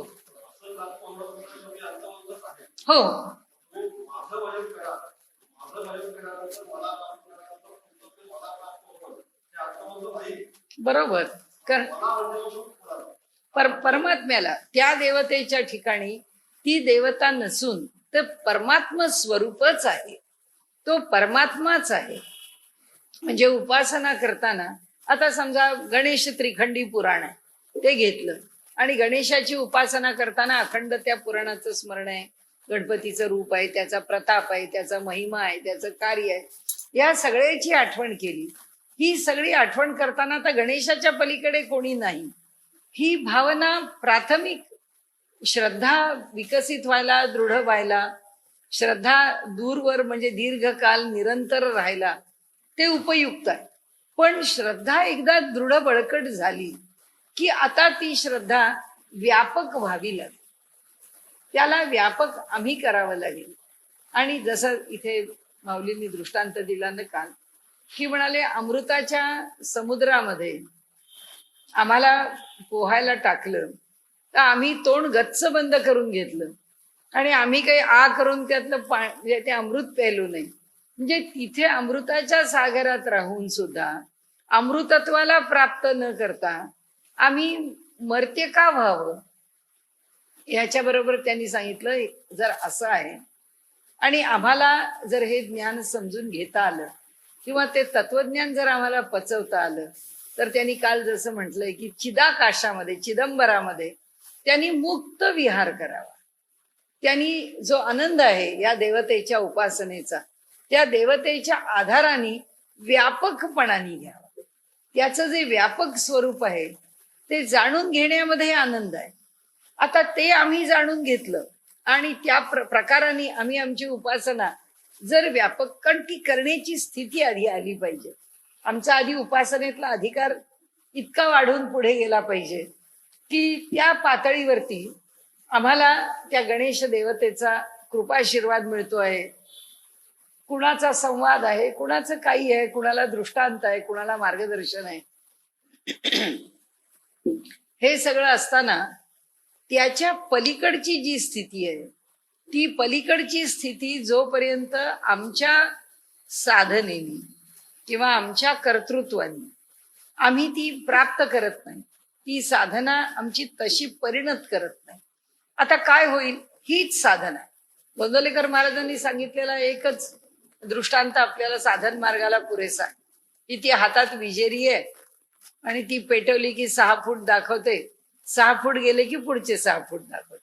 हो बरोबर. परमात्म्याला त्या देवतेच्या ठिकाणी ती देवता नसून तर परमात्मा स्वरूपच आहे, तो परमात्माच आहे. म्हणजे उपासना करताना आता समजा गणेश त्रिखंडी पुराण आहे ते घेतलं आणि गणेशाची उपासना करताना अखंड त्या पुराणाचं स्मरण आहे, गणपतीचं रूप आहे, त्याचा प्रताप आहे, त्याचा महिमा आहे, त्याचं कार्य आहे, या सगळ्याची आठवण केली. ही सगळी आठवण करताना आता गणेशाच्या पलीकडे कोणी नाही, ही भावना प्राथमिक श्रद्धा विकसित व्हायला, दृढ व्हायला, श्रद्धा दूरवर म्हणजे दीर्घकाल निरंतर राहायला ते उपयुक्त आहे. पण श्रद्धा एकदा दृढ बळकट झाली की आता ती श्रद्धा व्यापक व्हावी लागेल, त्याला व्यापक आम्ही करावं लागेल. आणि जसं इथे माऊलींनी दृष्टांत दिला ना काल, की म्हणाले अमृताच्या समुद्रामध्ये आम्हाला पोहायला टाकलं तर आम्ही तोंड गच्च बंद करून घेतलं आणि आम्ही काही आ करून त्यातलं म्हणजे ते अमृत प्यायलो नाही. म्हणजे तिथे अमृताच्या सागरात राहून सुद्धा अमृतत्वाला प्राप्त न करता आम्ही मर्त्य का व्हावं? याच्या बरोबर त्यांनी सांगितलं जर असं आहे आणि आम्हाला जर हे ज्ञान समजून घेता आलं किंवा ते तत्वज्ञान जर आम्हाला पचवता आलं तर त्यांनी काल जसं म्हटलंय की चिदाकाशामध्ये चिदंबरामध्ये त्यांनी मुक्त विहार करावा. त्यांनी जो आनंद आहे या देवतेच्या उपासनेचा त्या देवतेच्या आधाराने व्यापकपणाने घ्यावा. त्याचं जे व्यापक स्वरूप आहे ते जाणून घेण्यामध्ये आनंद आहे. आता ते आम्ही जाणून घेतलं आणि त्या प्रकाराने आम्ही आमची उपासना जर व्यापक, कारण ती करण्याची स्थिती आधी आली पाहिजे. आमचा आधी उपासनेतला अधिकार इतका वाढून पुढे गेला पाहिजे की त्या पातळीवरती आम्हाला त्या गणेश देवतेचा कृपाशीर्वाद मिळतो आहे. कुणाचा संवाद आहे, कुणाचं काही आहे, कुणाला दृष्टांत आहे, कुणाला मार्गदर्शन आहे. हे सगळं असताना त्याच्या पलीकडची जी स्थिती आहे ती पलीकडची स्थिती जोपर्यंत आमच्या साधनेने किंवा आमच्या कर्तृत्वाने आम्ही ती प्राप्त करत नाही, ती साधना आमची तशी परिणत करत नाही. आता काय होईल? हीच साधना. गोंदवलेकर महाराजांनी सांगितलेला एकच दृष्टांत आपल्याला साधन मार्गाला पुरेसा आहे की ती हातात विजेरी आहे आणि ती पेटवली की 6 फूट दाखवते, 6 फूट गेले की पुढचे 6 फूट दाखवते.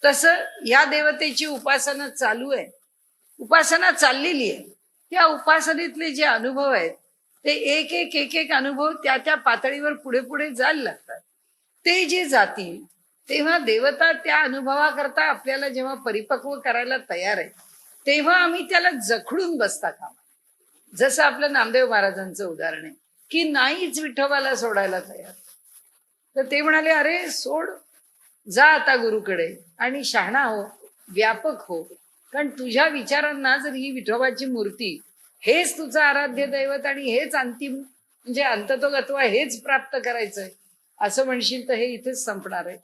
तसं या देवतेची उपासना चालू आहे, उपासना चाललेली आहे. त्या उपासनेतले जे अनुभव आहेत ते एक एक अनुभव त्या त्या पातळीवर पुढे पुढे जायला लागतात. ते जे जातील तेव्हा देवता त्या अनुभवाकरता आपल्याला जेव्हा परिपक्व करायला तयार आहे, तेव्हा आम्ही त्याला जखडून बसता कामा. जसं आपलं नामदेव महाराजांचं उदाहरण आहे की नाहीच विठोबाला सोडायला तयार, तर ते म्हणाले, अरे सोड, जा आता गुरुकडे आणि शहाणा हो, व्यापक हो. कारण तुझ्या विचारांना जर ही विठोबाची मूर्ती, हेच तुझं आराध्य दैवत आणि हेच अंतिम म्हणजे अंततोगत्वा हेच प्राप्त करायचंय असं म्हणशील तर हे इथेच संपणार आहे.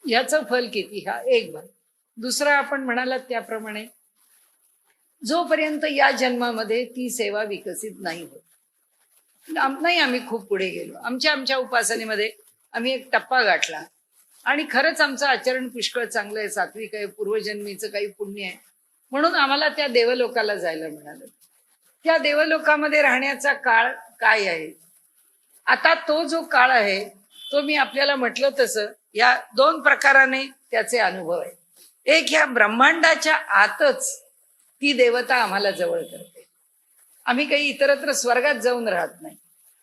याचं फल किती, हा एक भाग. दुसरा, आपण म्हणालात त्याप्रमाणे, जोपर्यंत या जन्मामध्ये ती सेवा विकसित नाही होत, नाही आम्ही खूप पुढे गेलो, आमच्या उपासनेमध्ये आम्ही एक टप्पा गाठला आणि खरंच आमचं आचरण पुष्कळ चांगलं आहे, सात्विक आहे, पूर्वजन्मीचं काही पुण्य आहे, म्हणून आम्हाला त्या देवलोकाला जायला मिळालं. त्या देवलोकामध्ये राहण्याचा काळ काय आहे, आता तो जो काळ आहे तो मी आपल्याला म्हटलं तसं या दोन प्रकाराने त्याचे अनुभव आहे. एक, ह्या ब्रह्मांडाच्या आतच ती देवता आम्हाला जवळ करते. आम्ही काही इतरत्र स्वर्गात जाऊन राहत नाही,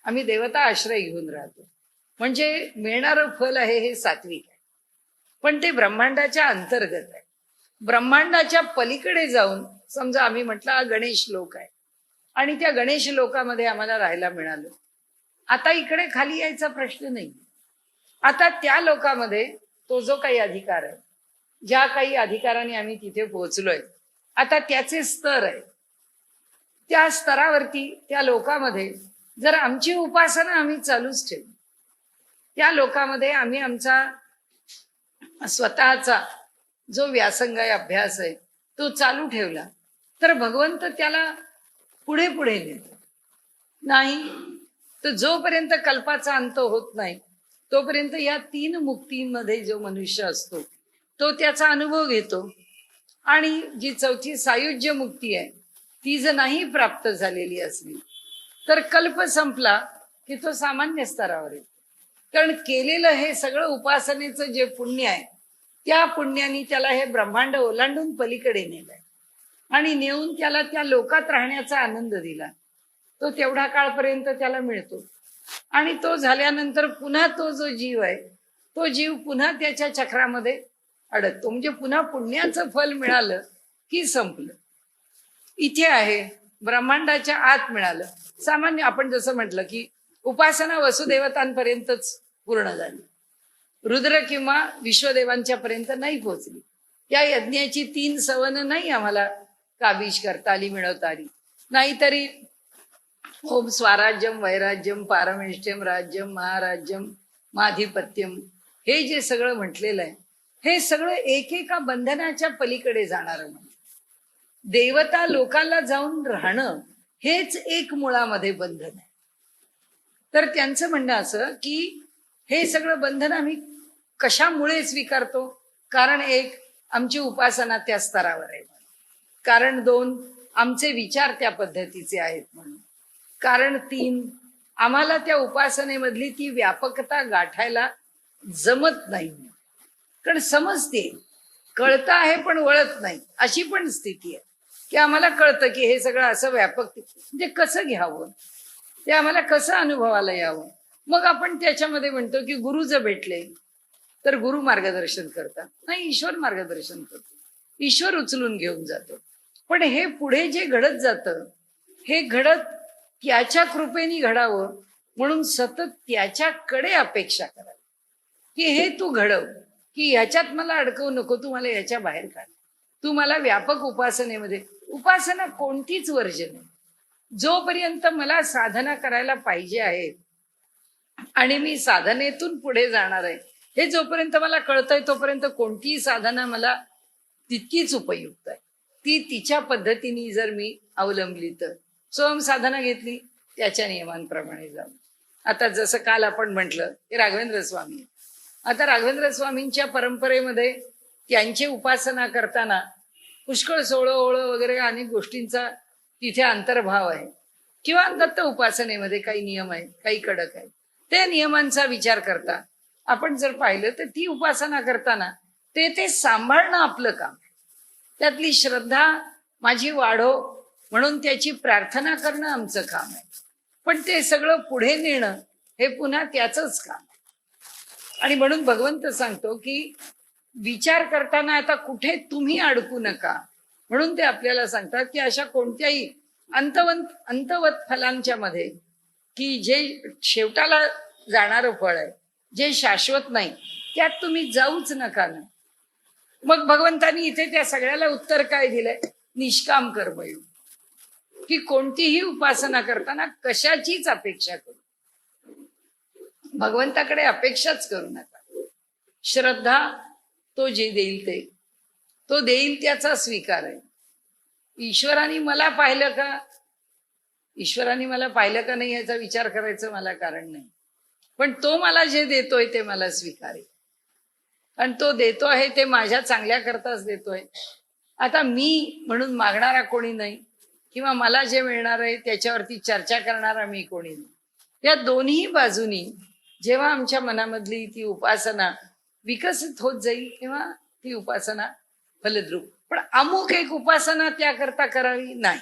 आम्ही देवता आश्रय घेऊन राहतो. म्हणजे मिळणारं फल आहे हे सात्विक आहे, पण ते ब्रह्मांडाच्या अंतर्गत आहे. ब्रह्मांडाच्या पलीकडे जाऊन, समजा आम्ही म्हटलं हा गणेश लोक आहे आणि त्या गणेश लोकामध्ये आम्हाला राहायला मिळालं, आता इकडे खाली यायचा प्रश्न नाही. आता त्या लोकामध्ये तो जो काही अधिकार आहे, ज्या काही अधिकाराने आम्ही तिथे पोहोचलोय, आता त्याचे स्तर आहे. त्या स्तरावरती त्या लोकामध्ये जर आमची उपासना आम्ही चालूच ठेवली, त्या लोकामध्ये आम्ही आमचा स्वतःचा जो व्यासंग आहे, अभ्यास आहे, तो चालू ठेवला, तर भगवंत त्याला पुढे पुढे नेतो. नाही तर जोपर्यंत कल्पाचा अंत होत नाही तोपर्यंत या तीन मुक्तींमध्ये जो मनुष्य असतो तो त्याचा अनुभव घेतो. आणि जी चौथी सायुज्य मुक्ती आहे, ती जर नाही प्राप्त झालेली असली तर कल्प संपला की तो सामान्य स्तरावर येतो. कारण केलेलं हे सगळं उपासनेचं जे पुण्य आहे, त्या पुण्याने त्याला हे ब्रह्मांड ओलांडून पलीकडे नेलंय आणि नेऊन त्याला त्या लोकात राहण्याचा आनंद दिला. तो तेवढा काळपर्यंत त्याला मिळतो आणि तो झाल्यानंतर पुन्हा तो जो जीव आहे, तो जीव पुन्हा त्याच्या चक्रामध्ये अडकतो. म्हणजे पुन्हा पुण्याचं फल मिळालं की संपलं. इथे आहे ब्रह्मांडाच्या आत मिळालं. सामान्य आपण जसं म्हटलं की उपासना वसुदेवतांपर्यंतच पूर्ण झाली, रुद्र किंवा विश्वदेवांच्या पर्यंत नाही पोहोचली. या यज्ञाची 3 सवन नाही आम्हाला काबीज करता आली, मिळवता आली. नाहीतरी ओम स्वराज्यम वैराज्यम पारमेष्ट्यम राज्यम महाराज्यम माधिपत्यम, हे जे सगळं म्हटलेलं आहे, हे सगळं एकेका बंधनाच्या पलीकडे जाणारं. म्हणजे देवता लोकाला जाऊन राहणं हेच एक मुळामध्ये बंधन आहे. तर त्यांचं म्हणणं असं की हे सगळं बंधन आम्ही कशामुळे स्वीकारतो? कारण एक, आमची उपासना त्या स्तरावर आहे. कारण 2, आमचे विचार त्या पद्धतीचे आहेत म्हणून. कारण 3, आम्हाला त्या उपासनेमधली ती व्यापकता गाठायला जमत नाही. कारण समजते, कळतं आहे पण वळत नाही, अशी पण स्थिती आहे की आम्हाला कळतं की हे सगळं असं व्यापक, म्हणजे कसं घ्यावं, ते आम्हाला कसं अनुभवाला यावं. मग आपण त्याच्यामध्ये म्हणतो की गुरु जर भेटले तर गुरु मार्गदर्शन करतात, नाही ईश्वर मार्गदर्शन करतो, ईश्वर उचलून घेऊन जातो. पण हे पुढे जे घडत जातं, हे घडत त्याच्या कृपेने घडावं म्हणून सतत त्याच्याकडे अपेक्षा करावी की हे तू घडव, की ह्याच्यात मला अडकवू नको, तू मला याच्या बाहेर काढ, तू मला व्यापक उपासनेमध्ये. उपासना कोणतीच वर्ज नाही. जोपर्यंत मला साधना करायला पाहिजे आहे आणि मी साधनेतून पुढे जाणार आहे, हे जोपर्यंत मला कळतंय तोपर्यंत कोणतीही साधना मला तितकीच उपयुक्त आहे. ती तिच्या पद्धतीने जर मी अवलंबली तर. सोम साधना घेतली, त्याच्या नियमांप्रमाणे जाऊ. आता जसं काल आपण म्हटलं ते राघवेंद्र स्वामी, आता राघवेंद्र स्वामींच्या परंपरेमध्ये त्यांची उपासना करताना पुष्कळ सोळं ओळं वगैरे अनेक गोष्टींचा तिथे अंतर्भाव आहे. किंवा दत्त उपासनेमध्ये काही नियम आहेत, काही कडक आहेत. त्या नियमांचा विचार करता आपण जर पाहिलं तर ती उपासना करताना ते सांभाळणं आपलं काम, त्यातली श्रद्धा माझी वाढो म्हणून त्याची प्रार्थना करणं आमचं काम आहे. पण ते सगळं पुढे नेणं हे पुन्हा त्याचंच काम आहे. आणि म्हणून भगवंत सांगतो की विचार करताना आता कुठे तुम्ही अडकू नका. म्हणून ते आपल्याला सांगतात की अशा कोणत्याही अंतवत फलांच्या मध्ये की जे शेवटाला जाणारं फळ आहे, जे शाश्वत नाही, त्यात तुम्ही जाऊच नका ना. मग भगवंतांनी इथे त्या सगळ्याला उत्तर काय दिलंय? निष्काम कर्मयोग. की कोणतीही उपासना करताना कशाचीच अपेक्षा करू, भगवंताकडे अपेक्षाच करू नका. श्रद्धा तो जे देईल ते, तो देईल त्याचा स्वीकार आहे. ईश्वराने मला पाहिलं का, ईश्वराने मला पाहिलं का नाही याचा विचार करायचं मला कारण नाही. पण तो मला जे देतोय ते मला स्वीकार आहे. आणि तो देतो आहे ते माझ्या चांगल्या करताच देतोय. आता मी म्हणून मागणारा कोणी नाही, किंवा मला जे मिळणार आहे त्याच्यावरती चर्चा करणारा मी कोणी नाही. या दोन्ही बाजूनी जेव्हा आमच्या मनामधली ती उपासना विकसित होत जाईल तेव्हा ती उपासना फलद्रूप. पण अमुक एक उपासना त्याकरता करावी नाही.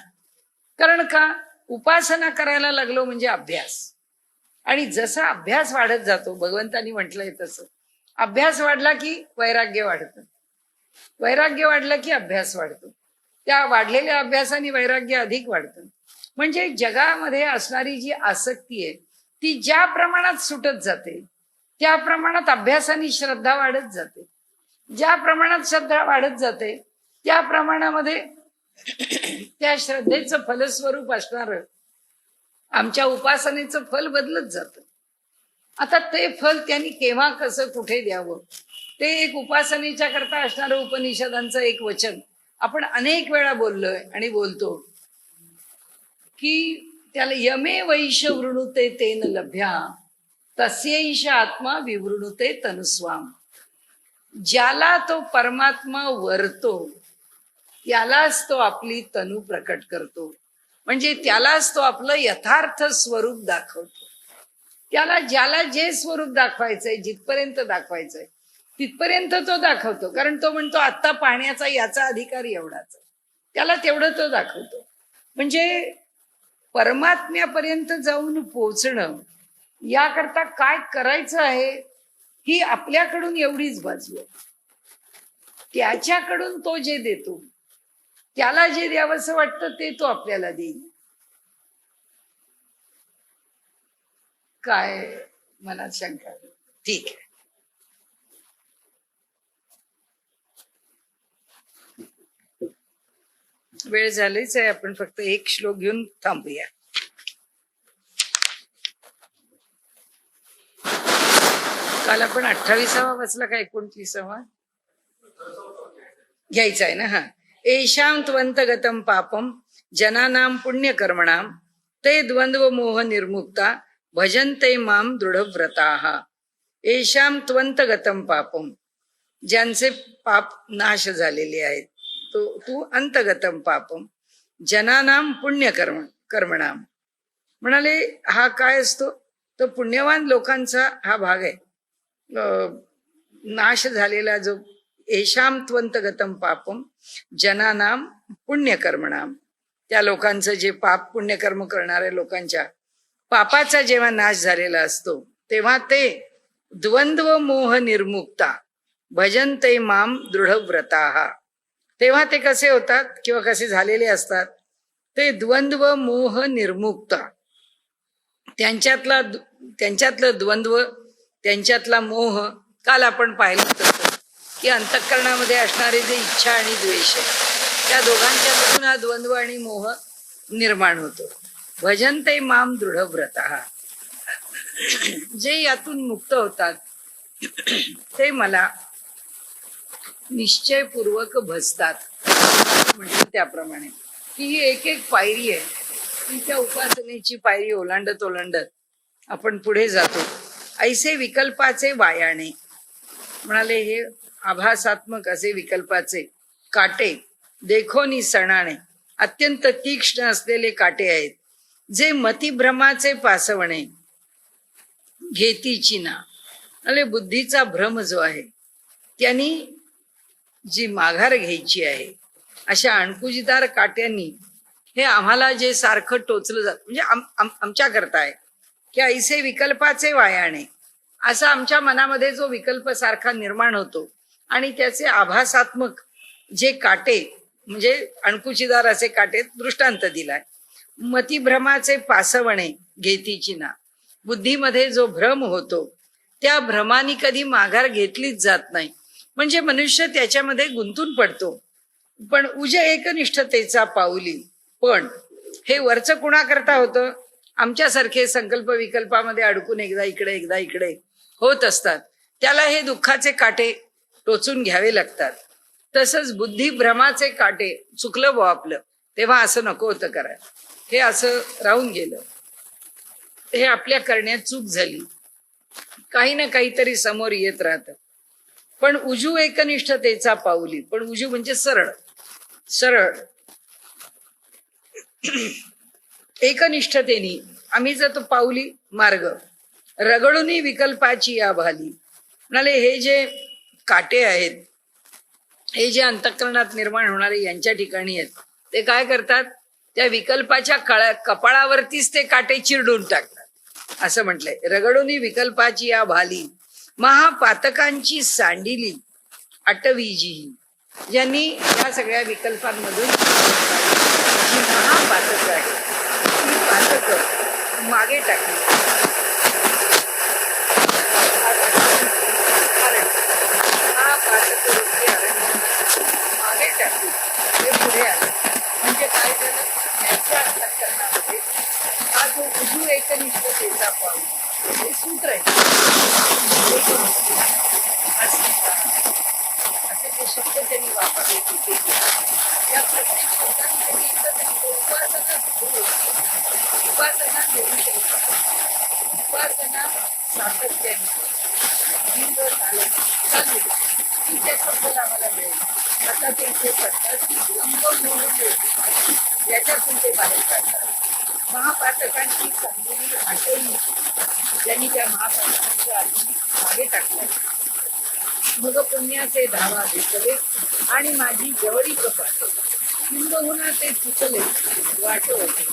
कारण का, उपासना करायला लागलो म्हणजे अभ्यास. आणि जसा अभ्यास वाढत जातो, भगवंतांनी म्हटलंय तसं, अभ्यास वाढला की वैराग्य वाढतं, वैराग्य वाढलं की अभ्यास वाढतो. त्या वाढलेल्या अभ्यासाने वैराग्य अधिक वाढतं. म्हणजे जगामध्ये असणारी जी आसक्ती आहे ती ज्या प्रमाणात सुटत जाते त्या प्रमाणात अभ्यासाने श्रद्धा वाढत जाते. ज्या प्रमाणात श्रद्धा वाढत जाते त्या प्रमाणामध्ये त्या श्रद्धेचं फलस्वरूप असणार आमच्या उपासनेचं फल बदलत जातं. आता ते फल त्यांनी केव्हा कसं कुठे द्यावं, ते एक उपासनेच्या करता असणारं उपनिषदांचं एक वचन आपण अनेक वेळा बोललोय आणि बोलतो की त्याला यमे वैश वृणुते तेन लभ्या तस्यैष आत्मा विवृणुते तनुस्वाम. ज्याला तो परमात्मा वरतो त्यालाच तो आपली तनु प्रकट करतो. म्हणजे त्यालाच तो आपलं यथार्थ स्वरूप दाखवतो. त्याला ज्याला जे स्वरूप दाखवायचंय, जिथपर्यंत दाखवायचंय तिथपर्यंत तो दाखवतो. कारण तो म्हणतो आत्ता पाहण्याचा याचा अधिकार एवढाच, त्याला तेवढं तो दाखवतो. म्हणजे परमात्म्यापर्यंत जाऊन पोचणं याकरता काय करायचं आहे ही आपल्याकडून एवढीच बाजू आहे. त्याच्याकडून तो जे देतो, त्याला जे द्यावंसं वाटतं ते तो आपल्याला देईल. काय मनात शंका? ठीक आहे. वेळ झालीच आहे, आपण फक्त एक श्लोक घेऊन थांबूया. काल आपण 28वा वाचला का 29वा घ्यायचा आहे ना? हा. एषां त्वन्तगतं पापं जनानां पुण्यकर्मणां ते द्वंद्व मोह निर्मुक्ता भजन्ते माम दृढव्रताः. एषां त्वन्तगतं पापं, ज्यांचे पाप नाश झालेले आहेत. तू अंतगतम पापम जनानाम पुण्यकर्मणाम म्हणाले. हा काय असतो? तो पुण्यवान लोकांचा हा भाग आहे. नाश झालेला जो येशाम त्वंतगतम पापम जनानाम पुण्यकर्मणाम, त्या लोकांचं जे पाप पुण्यकर्म करणाऱ्या लोकांच्या पापाचा जेव्हा नाश झालेला असतो तेव्हा ते द्वंद्व मोह निर्मुक्ता भजन्ते माम दृढव्रताः. तेव्हा ते कसे होतात किंवा कसे झालेले असतात? ते द्वंद्व मोह निर्मुक्ता, त्यांच्यातलं द्वंद्व, त्यांच्यातला मोह. काल आपण पाहिलं तसं की अंतःकरणामध्ये असणारे जे इच्छा आणि द्वेष आहे त्या दोघांच्यामधून हा द्वंद्व आणि मोह निर्माण होतो. भजन्ते माम दृढव्रताः. जे यातून मुक्त होतात ते मला निश्चयपूर्वक भजतात. म्हणजे त्याप्रमाणे की ही एक एक पायरी आहे, ती त्या उपासनेची पायरी ओलांडत ओलांडत आपण पुढे जातो. ऐसे विकल्पाचे वायाणे म्हणाले. हे आभासात्मक असे विकल्पाचे काटे देखोनी सणाणे, अत्यंत तीक्ष्ण असलेले काटे आहेत, जे मतिभ्रमाचे पासवणे घेतीची ना. म्हणजे बुद्धीचा भ्रम जो आहे त्यांनी जी माघार घ्यायची आहे, अशा अणकुजीदार काट्यांनी हे आम्हाला जे सारखं टोचलं जात, म्हणजे आमच्या करता आहे की ऐसे विकल्पाचे वायाणे, असा आमच्या मनामध्ये जो विकल्प सारखा निर्माण होतो आणि त्याचे आभासात्मक जे काटे म्हणजे अणकुचीदार असे काटे दृष्टांत दिलाय. मतिभ्रमाचे पासवणे घेतीची ना. बुद्धीमध्ये जो भ्रम होतो त्या भ्रमानी कधी माघार घेतलीच जात नाही. म्हणजे मनुष्य त्याच्यामध्ये गुंतून पडतो. पण उज एकनिष्ठतेचा पाऊली. पण हे वरचं कुणाकरता होतं? आमच्यासारखे संकल्प विकल्पामध्ये अडकून एकदा इकडे होत असतात. त्याला हे दुःखाचे काटे टोचून घ्यावे लागतात. तसंच बुद्धी भ्रमाचे काटे चुकलं बुवा आपलं, तेव्हा असं नको होतं करायला. हे असं राहून गेलं, हे आपल्या करण्यात चूक झाली. काही ना काहीतरी समोर येत राहतं. पण उजू एकनिष्ठतेचा पाऊली. पण उजू म्हणजे सरळ सरळ एकनिष्ठतेनी आम्ही जातो पाऊली मार्ग. रगडूनी विकल्पाची या भाली. म्हणाले हे जे काटे आहेत, हे जे अंतःकरणात निर्माण होणारे यांच्या ठिकाणी आहेत, ते काय करतात? त्या विकल्पाच्या कपाळावरतीच ते काटे चिरडून टाकतात. असं म्हटलंय, रगडूनी विकल्पाची या भाली. महापातकांची सांडिली अटवीजी. ज्यांनी या सगळ्या विकल्पांमधून जी महापातक आहे ती पातक मागे टाकली. मागे टाकली ते पुढे आले. म्हणजे काय झालं? त्यांच्या अंतःकरणामध्ये हा जो उजू एकनिष्ठतेचा पाऊल हे सूत्र आहे. असे जे शब्द त्यांनी वापरले तिथे त्या प्रत्येक शब्दाने त्यांनी उपासना देऊ शकतात. उपासना सातत्याने चालू की त्याचं फल आम्हाला मिळेल. आता ते इथे करतात की याच्यातून ते बाहेर काढतात. महापातकांची संधी आठवली ज्यांनी त्या महापातकांच्या आधी मागे टाकल्या. मग पुण्याचे धावा घेतले आणि माझी जवळी कपाट. किंबहुना ते चुकले वाट होते.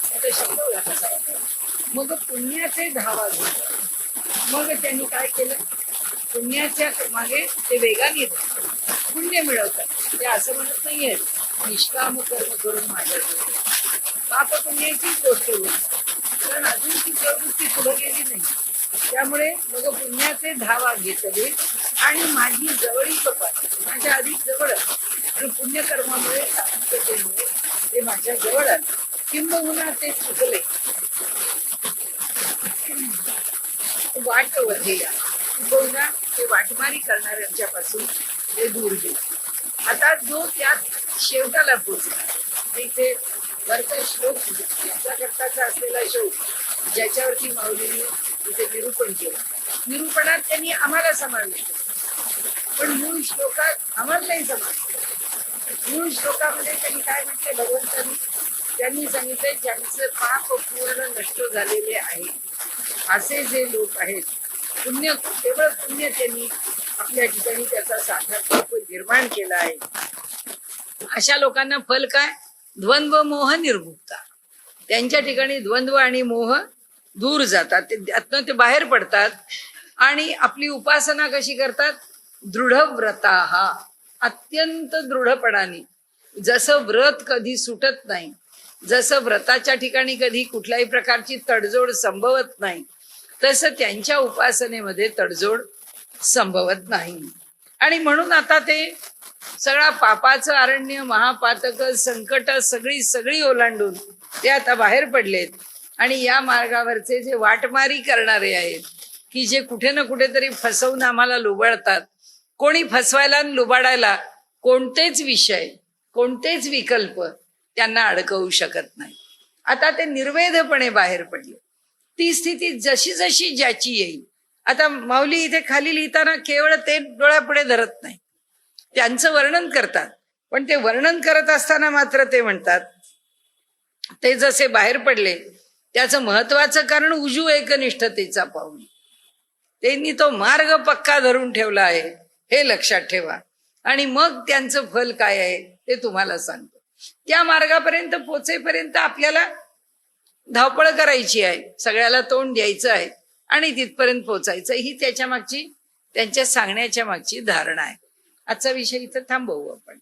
आता शब्द कसा मग पुण्याचे धावा घेतले. मग त्यांनी काय केलं? पुण्याच्या मागे ते वेगाने पुण्य मिळवतात. ते असं म्हणत नाहीये निष्काम कर्म करून माझ्या पाप पुण्याचीच गोष्ट होईल, कारण अजून ती प्रवृत्ती पुढे गेली नाही. त्यामुळे मग पुण्याचे धावा घेतले आणि माझी जवळी कपाट. माझ्या अधिक जवळ आणि पुण्यकर्मामुळे सात्विकतेमुळे ते माझ्या जवळ आले. किंबहुना ते चुकले वाट वधेया. किंबहुना ते वाटमारी करणाऱ्यांच्यापासून ते दूर गेले. आता जो त्यात शेवटाला पोचला, इथे वरचा श्लोक याचा करताचा असलेला श्लोक ज्याच्यावरती माऊलीने तिथे निरूपण केलं. निरूपणात त्यांनी आम्हाला समाविष्ट, पण मूळ श्लोकात आम्हाला नाही समाविष्ट. मूळ श्लोकामध्ये त्यांनी काय म्हटले? भगवंतांनी त्यांनी सांगितले ज्यांचं पाप पूर्ण नष्ट झालेले आहे असे जे लोक आहेत, पुण्य केवळ पुण्य त्यांनी आपल्या ठिकाणी त्याचा साधन निर्माण केला आहे, अशा लोकांना फल काय? द्वंद्व मोह निर्मुक्ता. त्यांच्या ठिकाणी द्वंद्व आणि मोह दूर जातात. त्यातनं ते बाहेर पडतात आणि आपली उपासना कशी करतात? दृढ व्रताहा. अत्यंत दृढपणाने. जसं व्रत कधी सुटत नाही, जसं व्रताच्या ठिकाणी कधी कुठल्याही प्रकारची तडजोड संभवत नाही, तसं त्यांच्या उपासनेमध्ये तडजोड संभवत नाही. आणि म्हणून आता ते सगळा पापाचं अरण्य, महापातक, संकट सगळी ओलांडून ते आता बाहेर पडलेत. आणि या मार्गावरचे जे वाटमारी करणारे आहेत, की जे कुठे ना कुठेतरी फसवून आम्हाला लुबाडतात. कोणी फसवायला आणि लुबाडायला कोणतेच विषय, कोणतेच विकल्प त्यांना अडकवू शकत नाही. आता ते निर्वेधपणे बाहेर पडले. ती स्थिती जशी जशी ज्याची येईल. आता माऊली इथे खाली लिहिताना केवळ ते डोळ्यापुढे धरत नाही, त्यांचं वर्णन करतात. पण ते वर्णन करत असताना मात्र ते म्हणतात ते जसे बाहेर पडले त्याचं महत्वाचं कारण उजू एकनिष्ठतेचा पाऊल. त्यांनी तो मार्ग पक्का धरून ठेवला आहे, हे लक्षात ठेवा. आणि मग त्यांचं फल काय आहे ते तुम्हाला सांगतो. त्या मार्गापर्यंत पोचेपर्यंत आपल्याला धावपळ करायची आहे, सगळ्याला तोंड द्यायचं आहे आणि तिथपर्यंत पोहोचायचं, ही त्याच्या मागची, त्यांच्या सांगण्याच्या मागची धारणा आहे. आजचा विषय इथं थांबवू आपण.